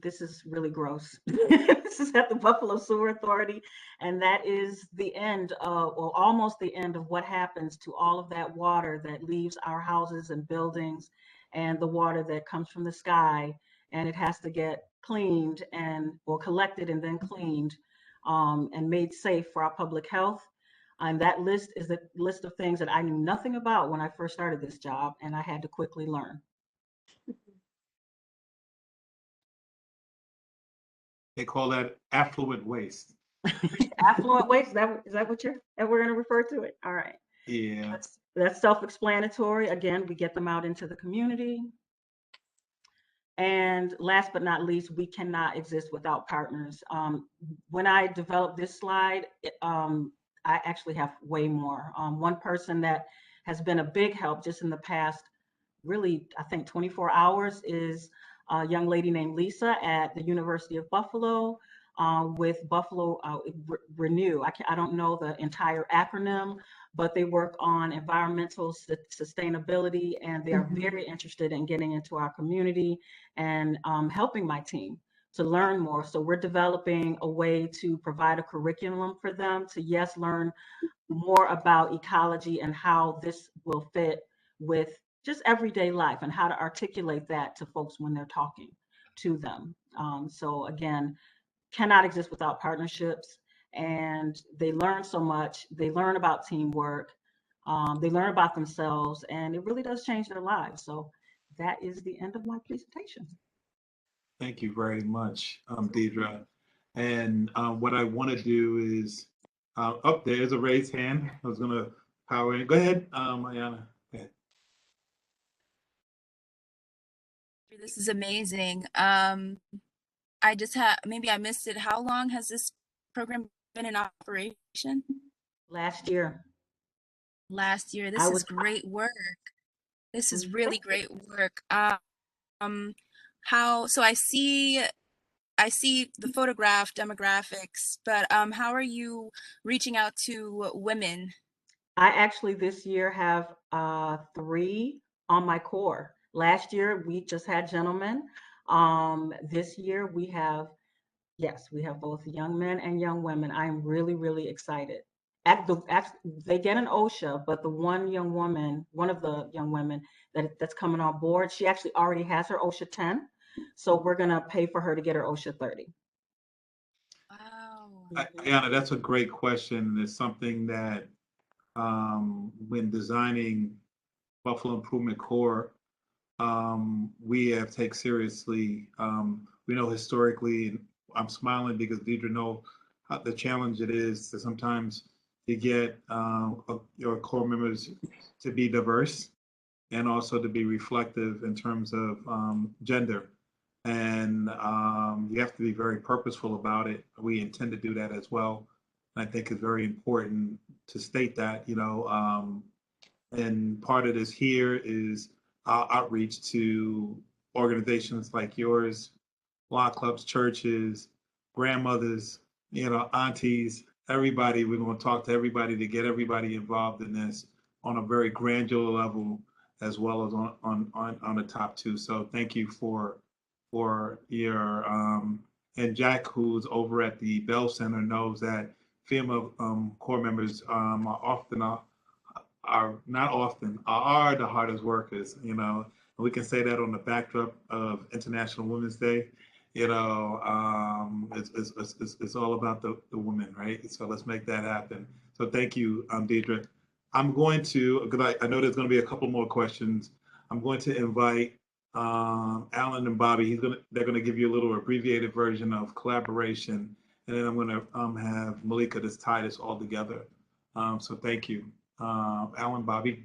Speaker 5: This is really gross. This is at the Buffalo Sewer Authority, and that is the end of, or almost the end of what happens to all of that water that leaves our houses and buildings, and the water that comes from the sky, and it has to get cleaned and or collected and then cleaned and made safe for our public health. And that list is a list of things that I knew nothing about when I first started this job, and I had to quickly learn.
Speaker 1: They call that affluent waste.
Speaker 5: Affluent waste, is that what we're going to refer to it? All right.
Speaker 1: Yeah.
Speaker 5: That's self-explanatory. Again, we get them out into the community. And last but not least, we cannot exist without partners. When I developed this slide, I actually have way more. One person that has been a big help just in the past, really, I think 24 hours, is a young lady named Lisa at the University of Buffalo with Buffalo Renew. I don't know the entire acronym, but they work on environmental sustainability, and they are very interested in getting into our community and helping my team to learn more. So we're developing a way to provide a curriculum for them to, yes, learn more about ecology and how this will fit with just everyday life and how to articulate that to folks when they're talking to them. So again, cannot exist without partnerships, and they learn so much. They learn about teamwork. They learn about themselves, and it really does change their lives. So that is the end of my presentation.
Speaker 1: Thank you very much, Deidre. And what I want to do is, oh, there's a raised hand. I was going to power in. Go ahead, Ayana. Go ahead.
Speaker 8: This is amazing. I just had, maybe I missed it. How long has this program been in operation?
Speaker 5: Last year.
Speaker 8: Last year. This is great work. This is really great work. So I see the photograph demographics, but how are you reaching out to women?
Speaker 5: I actually this year have 3 on my core. Last year we just had gentlemen. This year we have, yes, we have both young men and young women. I am really, really excited. They get an OSHA, but the one of the young women that's coming on board, she actually already has her OSHA 10. So we're gonna pay for her to get her OSHA 30.
Speaker 8: Wow.
Speaker 1: Ayana, that's a great question. It's something that when designing Buffalo Improvement Corps, we have taken seriously. We know historically, and I'm smiling because Deidre know the challenge it is to sometimes to get your core members to be diverse and also to be reflective in terms of gender. And you have to be very purposeful about it. We intend to do that as well. And I think it's very important to state that, and part of this here is our outreach to organizations like yours, law clubs, churches, grandmothers, aunties, everybody. We're going to talk to everybody to get everybody involved in this on a very granular level, as well as on the top two. So thank you for your and Jack, who's over at the Bell Center, knows that female core members are not often are the hardest workers. And we can say that on the backdrop of International Women's Day. It's all about the women, right? So let's make that happen. So thank you, Deidre. I'm going to, because I know there's going to be a couple more questions. I'm going to invite Alan and Bobby. They're going to give you a little abbreviated version of collaboration, and then I'm going to have Malika just tie this all together. So thank you, Alan, Bobby.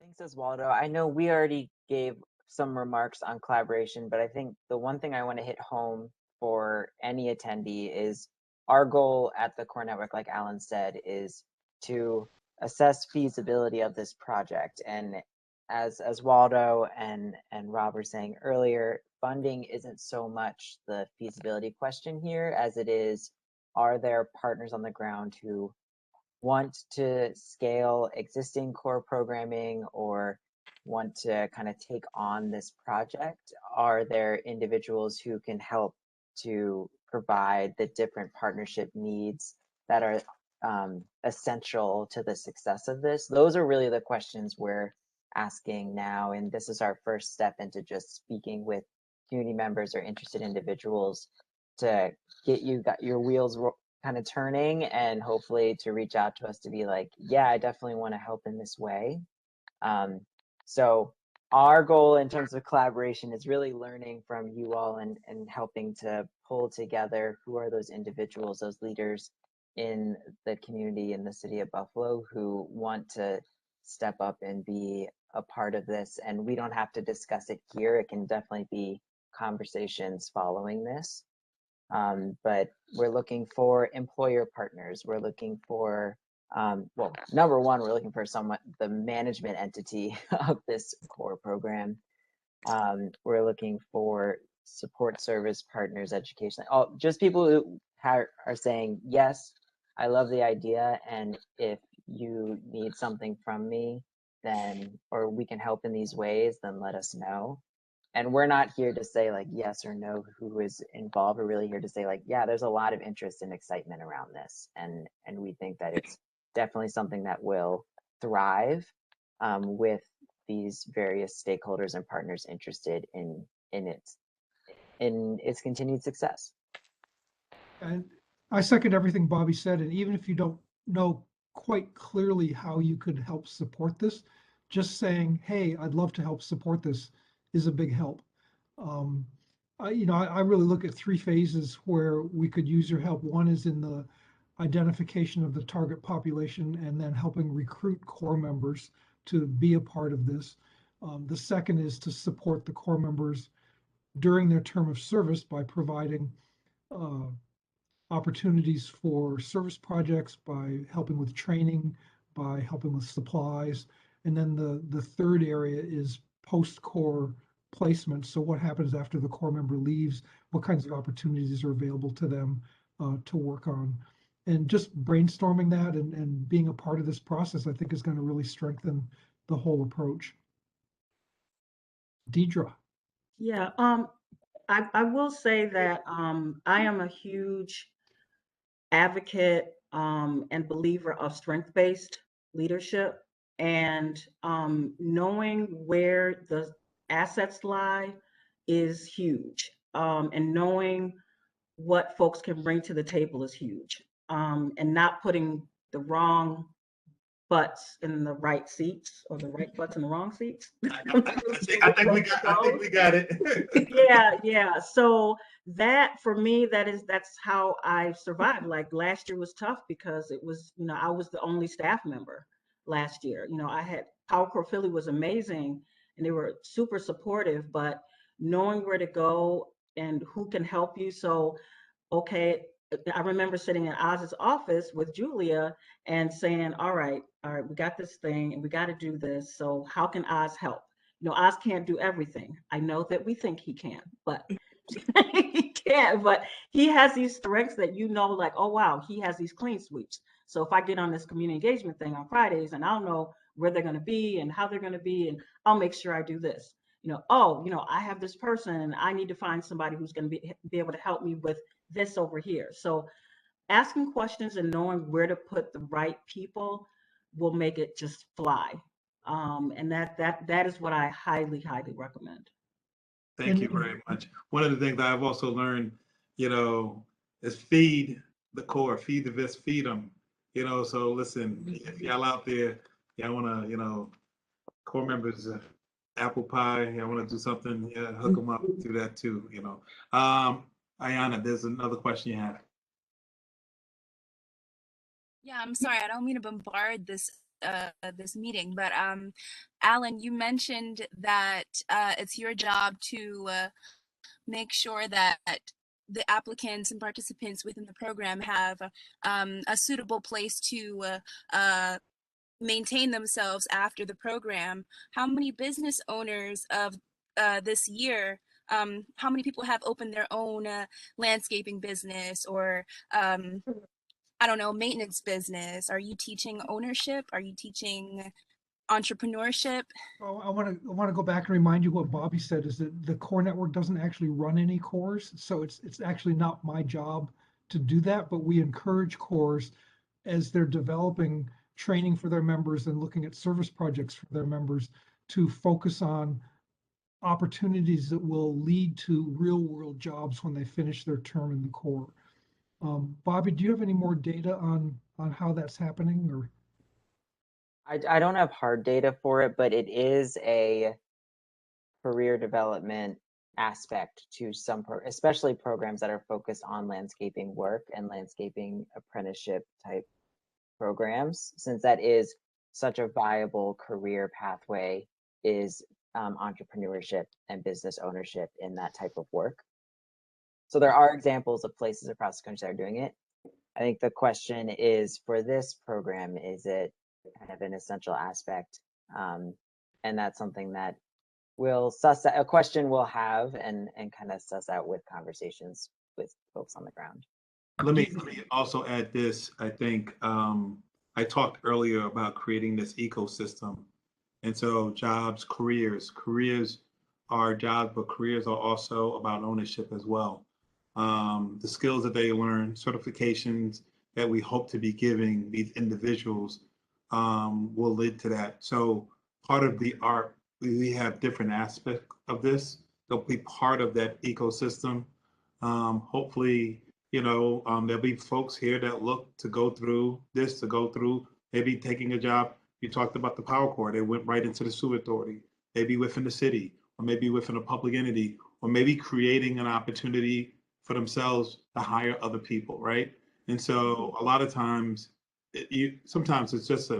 Speaker 3: Thanks, Oswaldo. I know we already gave some remarks on collaboration, but I think the one thing I want to hit home for any attendee is our goal at the Core Network, like Alan said, is to assess feasibility of this project. And as Waldo and Rob were saying earlier, funding isn't so much the feasibility question here as it is, are there partners on the ground who want to scale existing core programming or want to kind of take on this project? Are there individuals who can help to provide the different partnership needs that are essential to the success of this? Those are really the questions we're asking now. And this is our first step into just speaking with community members or interested individuals to get your wheels kind of turning, and hopefully to reach out to us to be like, yeah, I definitely want to help in this way. So our goal in terms of collaboration is really learning from you all and helping to pull together who are those individuals, those leaders in the community in the city of Buffalo who want to step up and be a part of this. And we don't have to discuss it here. It can definitely be conversations following this. But we're looking for employer partners. We're looking for, well, number one, we're looking for the management entity of this core program. We're looking for support service partners, education, just people who are saying, yes, I love the idea. And if you need something from me, then, or we can help in these ways, then let us know. And we're not here to say like yes or no who is involved. We're really here to say like, yeah, there's a lot of interest and excitement around this. And we think that it's definitely something that will thrive with these various stakeholders and partners interested in its continued success.
Speaker 4: And I second everything Bobby said. And even if you don't know quite clearly how you could help support this, just saying, hey, I'd love to help support this is a big help. I really look at three phases where we could use your help. One is in the identification of the target population and then helping recruit core members to be a part of this. The second is to support the core members during their term of service by providing opportunities for service projects, by helping with training, by helping with supplies. And then the third area is post-core placement. So what happens after the core member leaves? What kinds of opportunities are available to them to work on? And just brainstorming that and being a part of this process, I think is going to really strengthen the whole approach. Deidre.
Speaker 5: Yeah, I will say that I am a huge advocate and believer of strength-based leadership, and knowing where the assets lie is huge, and knowing what folks can bring to the table is huge, and not putting the wrong butts in the right seats or the right butts in the wrong seats.
Speaker 1: I think we got it.
Speaker 5: Yeah. So that for me, that's how I survived. Like last year was tough because it was, I was the only staff member last year. I had Power Core Philly was amazing and they were super supportive, but knowing where to go and who can help you. So, okay, I remember sitting in Oz's office with Julia and saying, all right, we got this thing and we got to do this. So how can Oz help? Oz can't do everything. I know that we think he can, but he can't. But he has these strengths that like, oh, wow, he has these clean sweeps. So if I get on this community engagement thing on Fridays and I'll know where they're going to be and how they're going to be, and I'll make sure I do this. I have this person and I need to find somebody who's going to be able to help me with this over here. So asking questions and knowing where to put the right people will make it just fly. And that is what I highly, highly recommend.
Speaker 1: Thank you very much. One of the things I've also learned, is feed the core, feed the vis, feed them. So listen, if y'all out there, y'all want to, core members, apple pie, y'all want to do something, hook them up, do that too. Ayana, there's another question you have.
Speaker 8: Yeah, I'm sorry, I don't mean to bombard this meeting, but Alan, you mentioned that it's your job to make sure that the applicants and participants within the program have a suitable place to maintain themselves after the program. How many business owners of this year, how many people have opened their own landscaping business or I don't know, maintenance business? Are you teaching ownership? Are you teaching entrepreneurship?
Speaker 4: Oh, I want to go back and remind you what Bobby said is that the core network doesn't actually run any cores. So it's actually not my job to do that, but we encourage cores as they're developing training for their members and looking at service projects for their members to focus on opportunities that will lead to real world jobs when they finish their term in the core. Bobby, do you have any more data on how that's happening? Or
Speaker 3: I don't have hard data for it, but it is a career development aspect to some, especially programs that are focused on landscaping work and landscaping apprenticeship type programs, since that is such a viable career pathway, is entrepreneurship and business ownership in that type of work. So there are examples of places across the country that are doing it. I think the question is, for this program, is it kind of an essential aspect? And that's something that we'll suss out, a question we'll have and kind of suss out with conversations with folks on the ground.
Speaker 1: Let me also add this. I think I talked earlier about creating this ecosystem. And so jobs, careers are jobs, but careers are also about ownership as well. The skills that they learn, certifications that we hope to be giving these individuals will lead to that. So part of the ARP, we have different aspects of this. They'll be part of that ecosystem. Hopefully, there'll be folks here that look to go through this, to go through maybe taking a job. You talked about the Power Corps. They went right into the sewer authority, maybe within the city, or maybe within a public entity, or maybe creating an opportunity for themselves to hire other people, right? And so a lot of times, sometimes it's just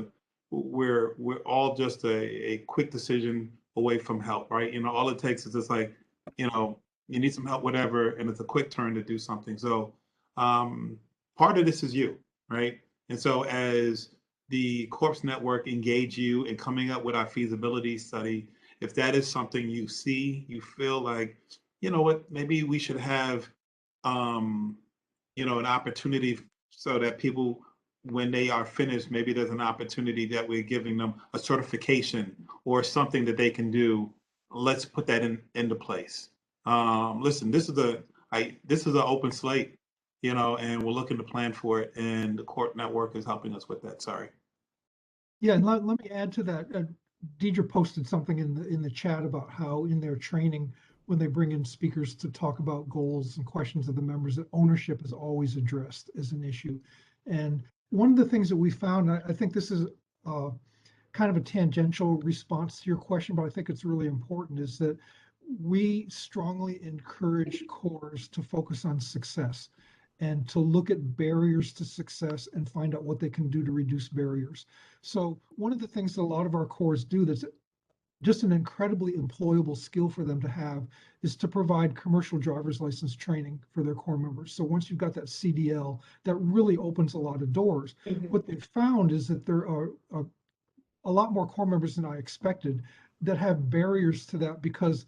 Speaker 1: we're all just a quick decision away from help, right? All it takes is just like, you need some help, whatever, and it's a quick turn to do something. So part of this is you, right? And so as the Corps Network engage you in coming up with our feasibility study, if that is something you see, you feel like, you know what, maybe we should have, an opportunity so that people, when they are finished, maybe there's an opportunity that we're giving them a certification or something that they can do. Let's put that into place. Listen, this is an open slate, and we're looking to plan for it, and the Court Network is helping us with that. Sorry.
Speaker 4: yeah, and let me add to that. Deidre posted something in the chat about how in their training, when they bring in speakers to talk about goals and questions of the members, that ownership is always addressed as an issue. And one of the things that we found, I think this is kind of a tangential response to your question, but I think it's really important, is that we strongly encourage corps to focus on success and to look at barriers to success and find out what they can do to reduce barriers. So one of the things that a lot of our corps do that's just an incredibly employable skill for them to have is to provide commercial driver's license training for their corps members. So once you've got that CDL, that really opens a lot of doors. What they've found is that there are a lot more corps members than I expected that have barriers to that because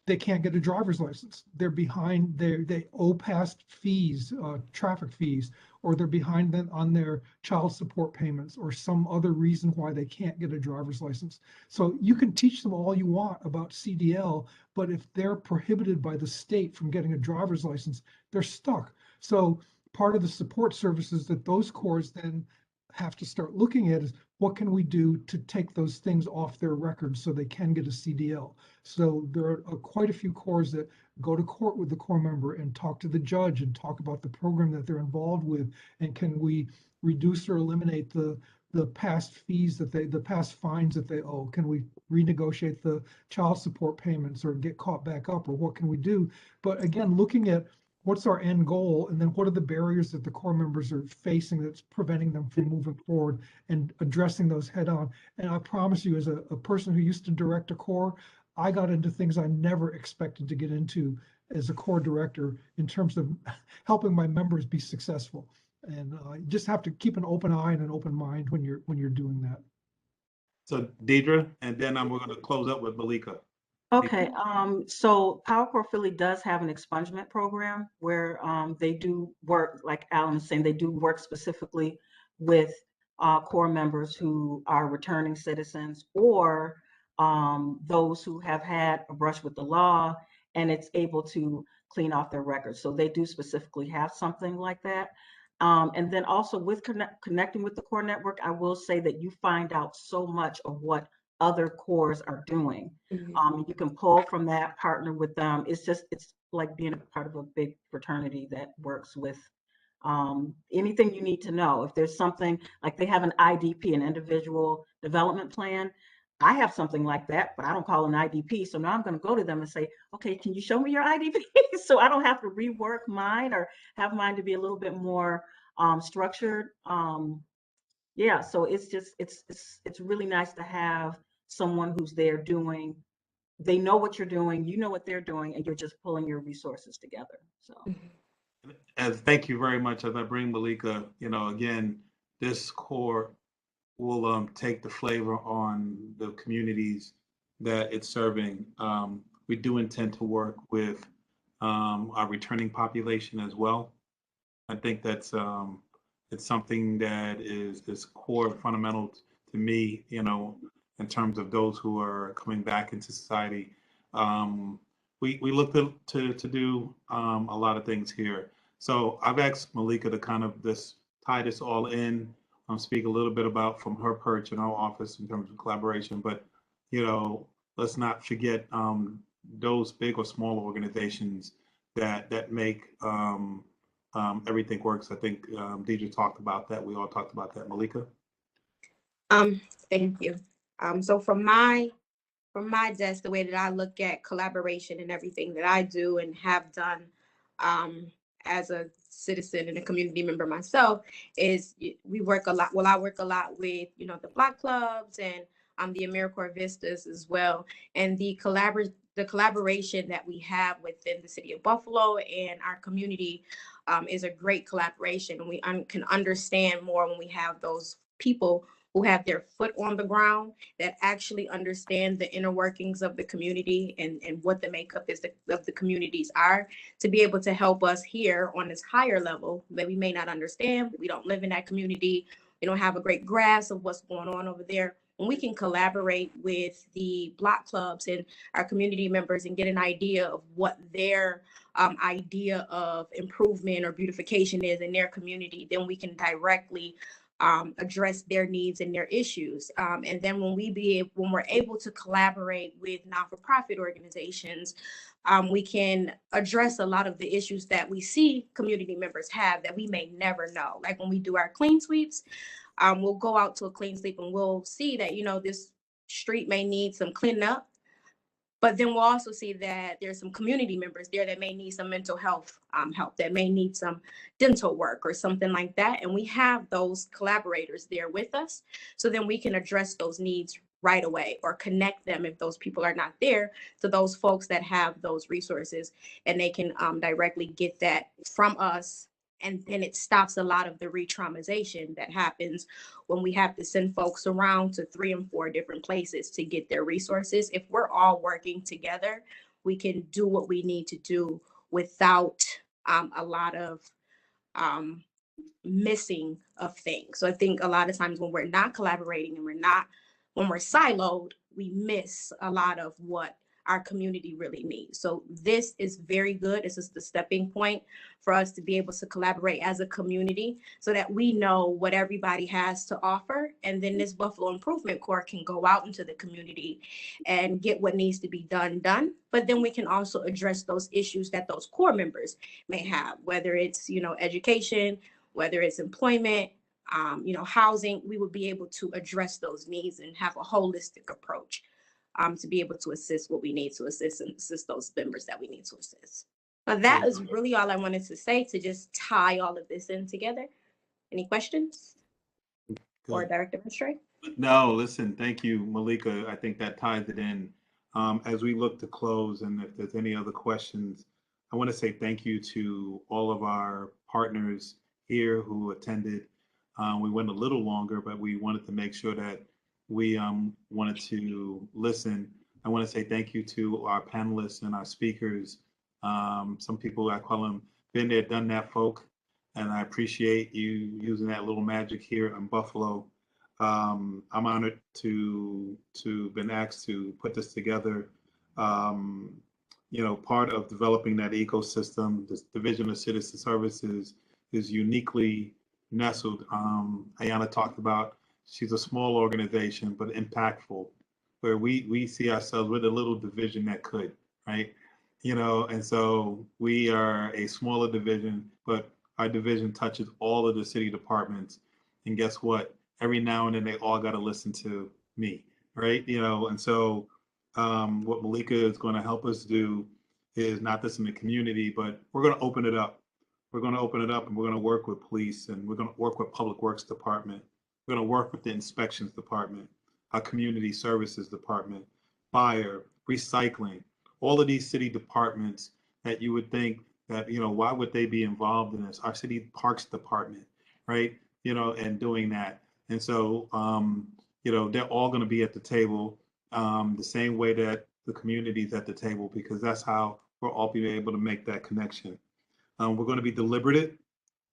Speaker 4: they can't get a driver's license. They're behind, they owe past fees, traffic fees, or they're behind on their child support payments or some other reason why they can't get a driver's license. So you can teach them all you want about CDL, but if they're prohibited by the state from getting a driver's license, they're stuck. So part of the support services that those corps then have to start looking at is what can we do to take those things off their records so they can get a CDL. So there are quite a few corps that go to court with the corps member and talk to the judge and talk about the program that they're involved with, and can we reduce or eliminate the past fees the past fines that they owe? Can we renegotiate the child support payments or get caught back up, or what can we do? But again, looking at what's our end goal, and then what are the barriers that the corps members are facing that's preventing them from moving forward, and addressing those head on. And I promise you, as a person who used to direct a corps, I got into things I never expected to get into as a corps director in terms of helping my members be successful. And you just have to keep an open eye and an open mind when you're doing that.
Speaker 1: So Deidre, and then we're going to close up with Malika.
Speaker 5: Okay, so Power Corps Philly does have an expungement program where they do work, like Alan was saying, they do work specifically with corps members who are returning citizens or those who have had a brush with the law, and it's able to clean off their records. So they do specifically have something like that. And then also with connecting with the Corps Network, I will say that you find out so much of what other corps are doing. You can pull from that, partner with them. It's like being a part of a big fraternity that works with anything you need to know. If there's something like they have an IDP, an individual development plan, I have something like that, but I don't call an IDP. So now I'm going to go to them and say, okay, can you show me your IDP? So I don't have to rework mine or have mine to be a little bit more structured. Yeah, so it's just it's really nice to have someone who's there doing, they know what you're doing, you know what they're doing, and you're just pulling your resources together. So
Speaker 1: As thank you very much. As I bring Malika, again, this core will take the flavor on the communities that it's serving. We do intend to work with our returning population as well. I think that's it's something that is core fundamental to me, in terms of those who are coming back into society. We look to do a lot of things here. So I've asked Malika to kind of tie this all in, speak a little bit about from her perch in our office in terms of collaboration, but let's not forget those big or small organizations that make everything works. I think Deidre talked about that. We all talked about that. Malika?
Speaker 7: Thank you. So from my desk, the way that I look at collaboration and everything that I do and have done as a citizen and a community member myself is we work a lot. Well, I work a lot with, the Block clubs and the AmeriCorps Vistas as well. And the collaboration that we have within the city of Buffalo and our community is a great collaboration. And we can understand more when we have those people who have their foot on the ground, that actually understand the inner workings of the community and what the makeup of the communities are, to be able to help us here on this higher level that we may not understand. We don't live in that community. We don't have a great grasp of what's going on over there. When we can collaborate with the Block clubs and our community members and get an idea of what their idea of improvement or beautification is in their community, then we can directly address their needs and their issues. And then when we're able to collaborate with not-for-profit organizations, we can address a lot of the issues that we see community members have that we may never know. Like when we do our clean sweeps, we'll go out to a clean sweep and we'll see that, this street may need some cleaning up. But then we'll also see that there's some community members there that may need some mental health help, that may need some dental work or something like that. And we have those collaborators there with us. So then we can address those needs right away or connect them, if those people are not there, to those folks that have those resources, and they can directly get that from us. And then it stops a lot of the re-traumatization that happens when we have to send folks around to 3 and 4 different places to get their resources. If we're all working together, we can do what we need to do without a lot of missing of things. So I think a lot of times when we're not collaborating and when we're siloed, we miss a lot of what our community really needs. So this is very good. This is the stepping point for us to be able to collaborate as a community so that we know what everybody has to offer. And then this Buffalo Improvement Corps can go out into the community and get what needs to be done. But then we can also address those issues that those core members may have, whether it's, education, whether it's employment, housing. We would be able to address those needs and have a holistic approach to be able to assist what we need to assist and assist those members that we need to assist. Now, that is really all I wanted to say, to just tie all of this in together. Any questions? Or Director Mistray?
Speaker 1: No, listen, thank you, Malika. I think that ties it in. As we look to close, and if there's any other questions, I want to say thank you to all of our partners here who attended. We went a little longer, but we wanted to make sure that we wanted to listen. I want to say thank you to our panelists and our speakers. Some people, I call them been there, done that folk, and I appreciate you using that little magic here in Buffalo. I'm honored to been asked to put this together. Part of developing that ecosystem, this Division of Citizen Services is uniquely nestled. Ayanna talked about, she's a small organization, but impactful, where we see ourselves with a little division that could, right? And so we are a smaller division, but our division touches all of the city departments. And guess what? Every now and then they all got to listen to me, right? And so what Malika is going to help us do is not just in the community, but we're going to open it up. We're going to open it up and we're going to work with police and we're going to work with Public Works Department. We're going to work with the inspections department, our community services department, fire, recycling, all of these city departments that you would think that, why would they be involved in this? Our city parks department, right? And doing that. And so, they're all going to be at the table the same way that the community's at the table, because that's how we'll all be able to make that connection. We're going to be deliberate.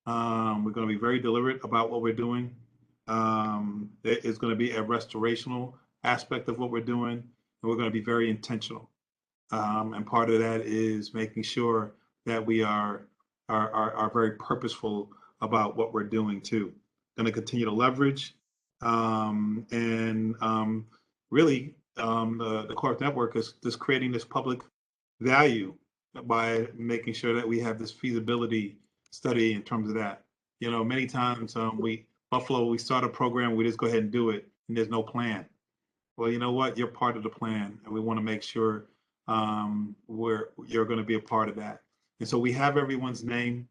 Speaker 1: We're going to be very deliberate about what we're doing. It's going to be a restorational aspect of what we're doing, and we're going to be very intentional. And part of that is making sure that we are very purposeful about what we're doing too. Going to continue to leverage and really the Corp Network is just creating this public value by making sure that we have this feasibility study in terms of that. Many times Buffalo, we start a program, we just go ahead and do it, and there's no plan. Well, you know what? You're part of the plan, and we want to make sure you're going to be a part of that. And so we have everyone's name.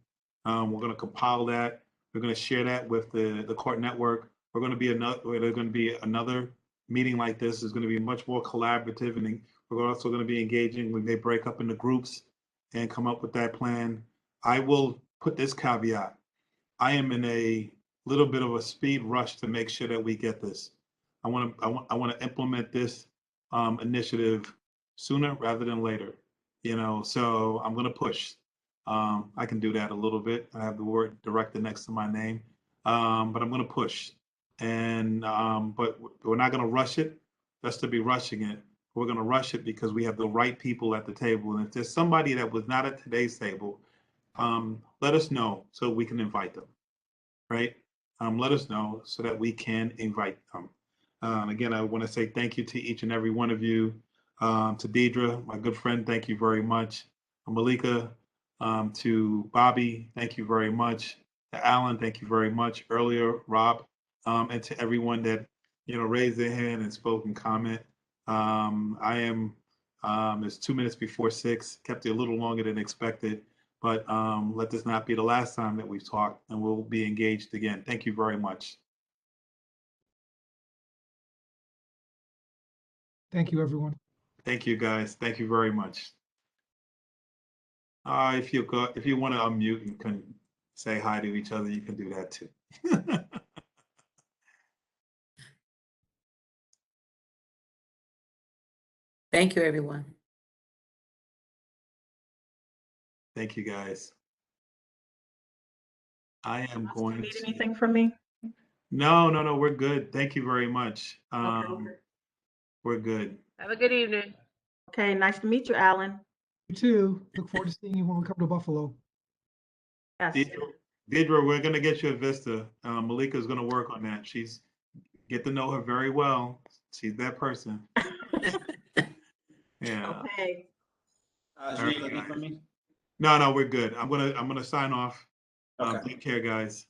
Speaker 1: We're going to compile that. We're going to share that with the Court Network. There's going to be another meeting like this. Is going to be much more collaborative, and we're also going to be engaging. We may break up into groups and come up with that plan. I will put this caveat. I am in a little bit of a speed rush to make sure that we get this. I want to implement this initiative sooner rather than later. So I'm going to push. I can do that a little bit. I have the word director next to my name, but I'm going to push. And but we're not going to rush it just to be rushing it. We're going to rush it because we have the right people at the table. And if there's somebody that was not at today's table, let us know so we can invite them, right? Let us know so that we can invite them. Again, I want to say thank you to each and every one of you. To Deidre, my good friend, thank you very much. Malika, to Bobby, thank you very much. To Alan, thank you very much. Earlier, Rob, and to everyone that raised their hand and spoke and comment. It's 2 minutes before 6. Kept it a little longer than expected, but let this not be the last time that we've talked, and we'll be engaged again. Thank you very much.
Speaker 4: Thank you, everyone.
Speaker 1: Thank you, guys. Thank you very much. If you want to unmute and can say hi to each other, you can do that too.
Speaker 9: Thank you, everyone.
Speaker 1: Thank you, guys. I am going
Speaker 5: Need
Speaker 1: to.
Speaker 5: anything from me?
Speaker 1: No, we're good. Thank you very much.
Speaker 5: Okay.
Speaker 1: We're good.
Speaker 10: Have a good evening.
Speaker 5: Okay, nice to meet you, Alan.
Speaker 4: You too. Look forward to seeing you when we come to Buffalo.
Speaker 5: Yes.
Speaker 1: Deidre, we're going to get you a Vista. Malika is going to work on that. Get to know her very well. She's that person. Yeah.
Speaker 5: Okay.
Speaker 11: Is there anything from me?
Speaker 1: No, we're good. I'm gonna sign off.
Speaker 11: Okay.
Speaker 1: Take care, guys.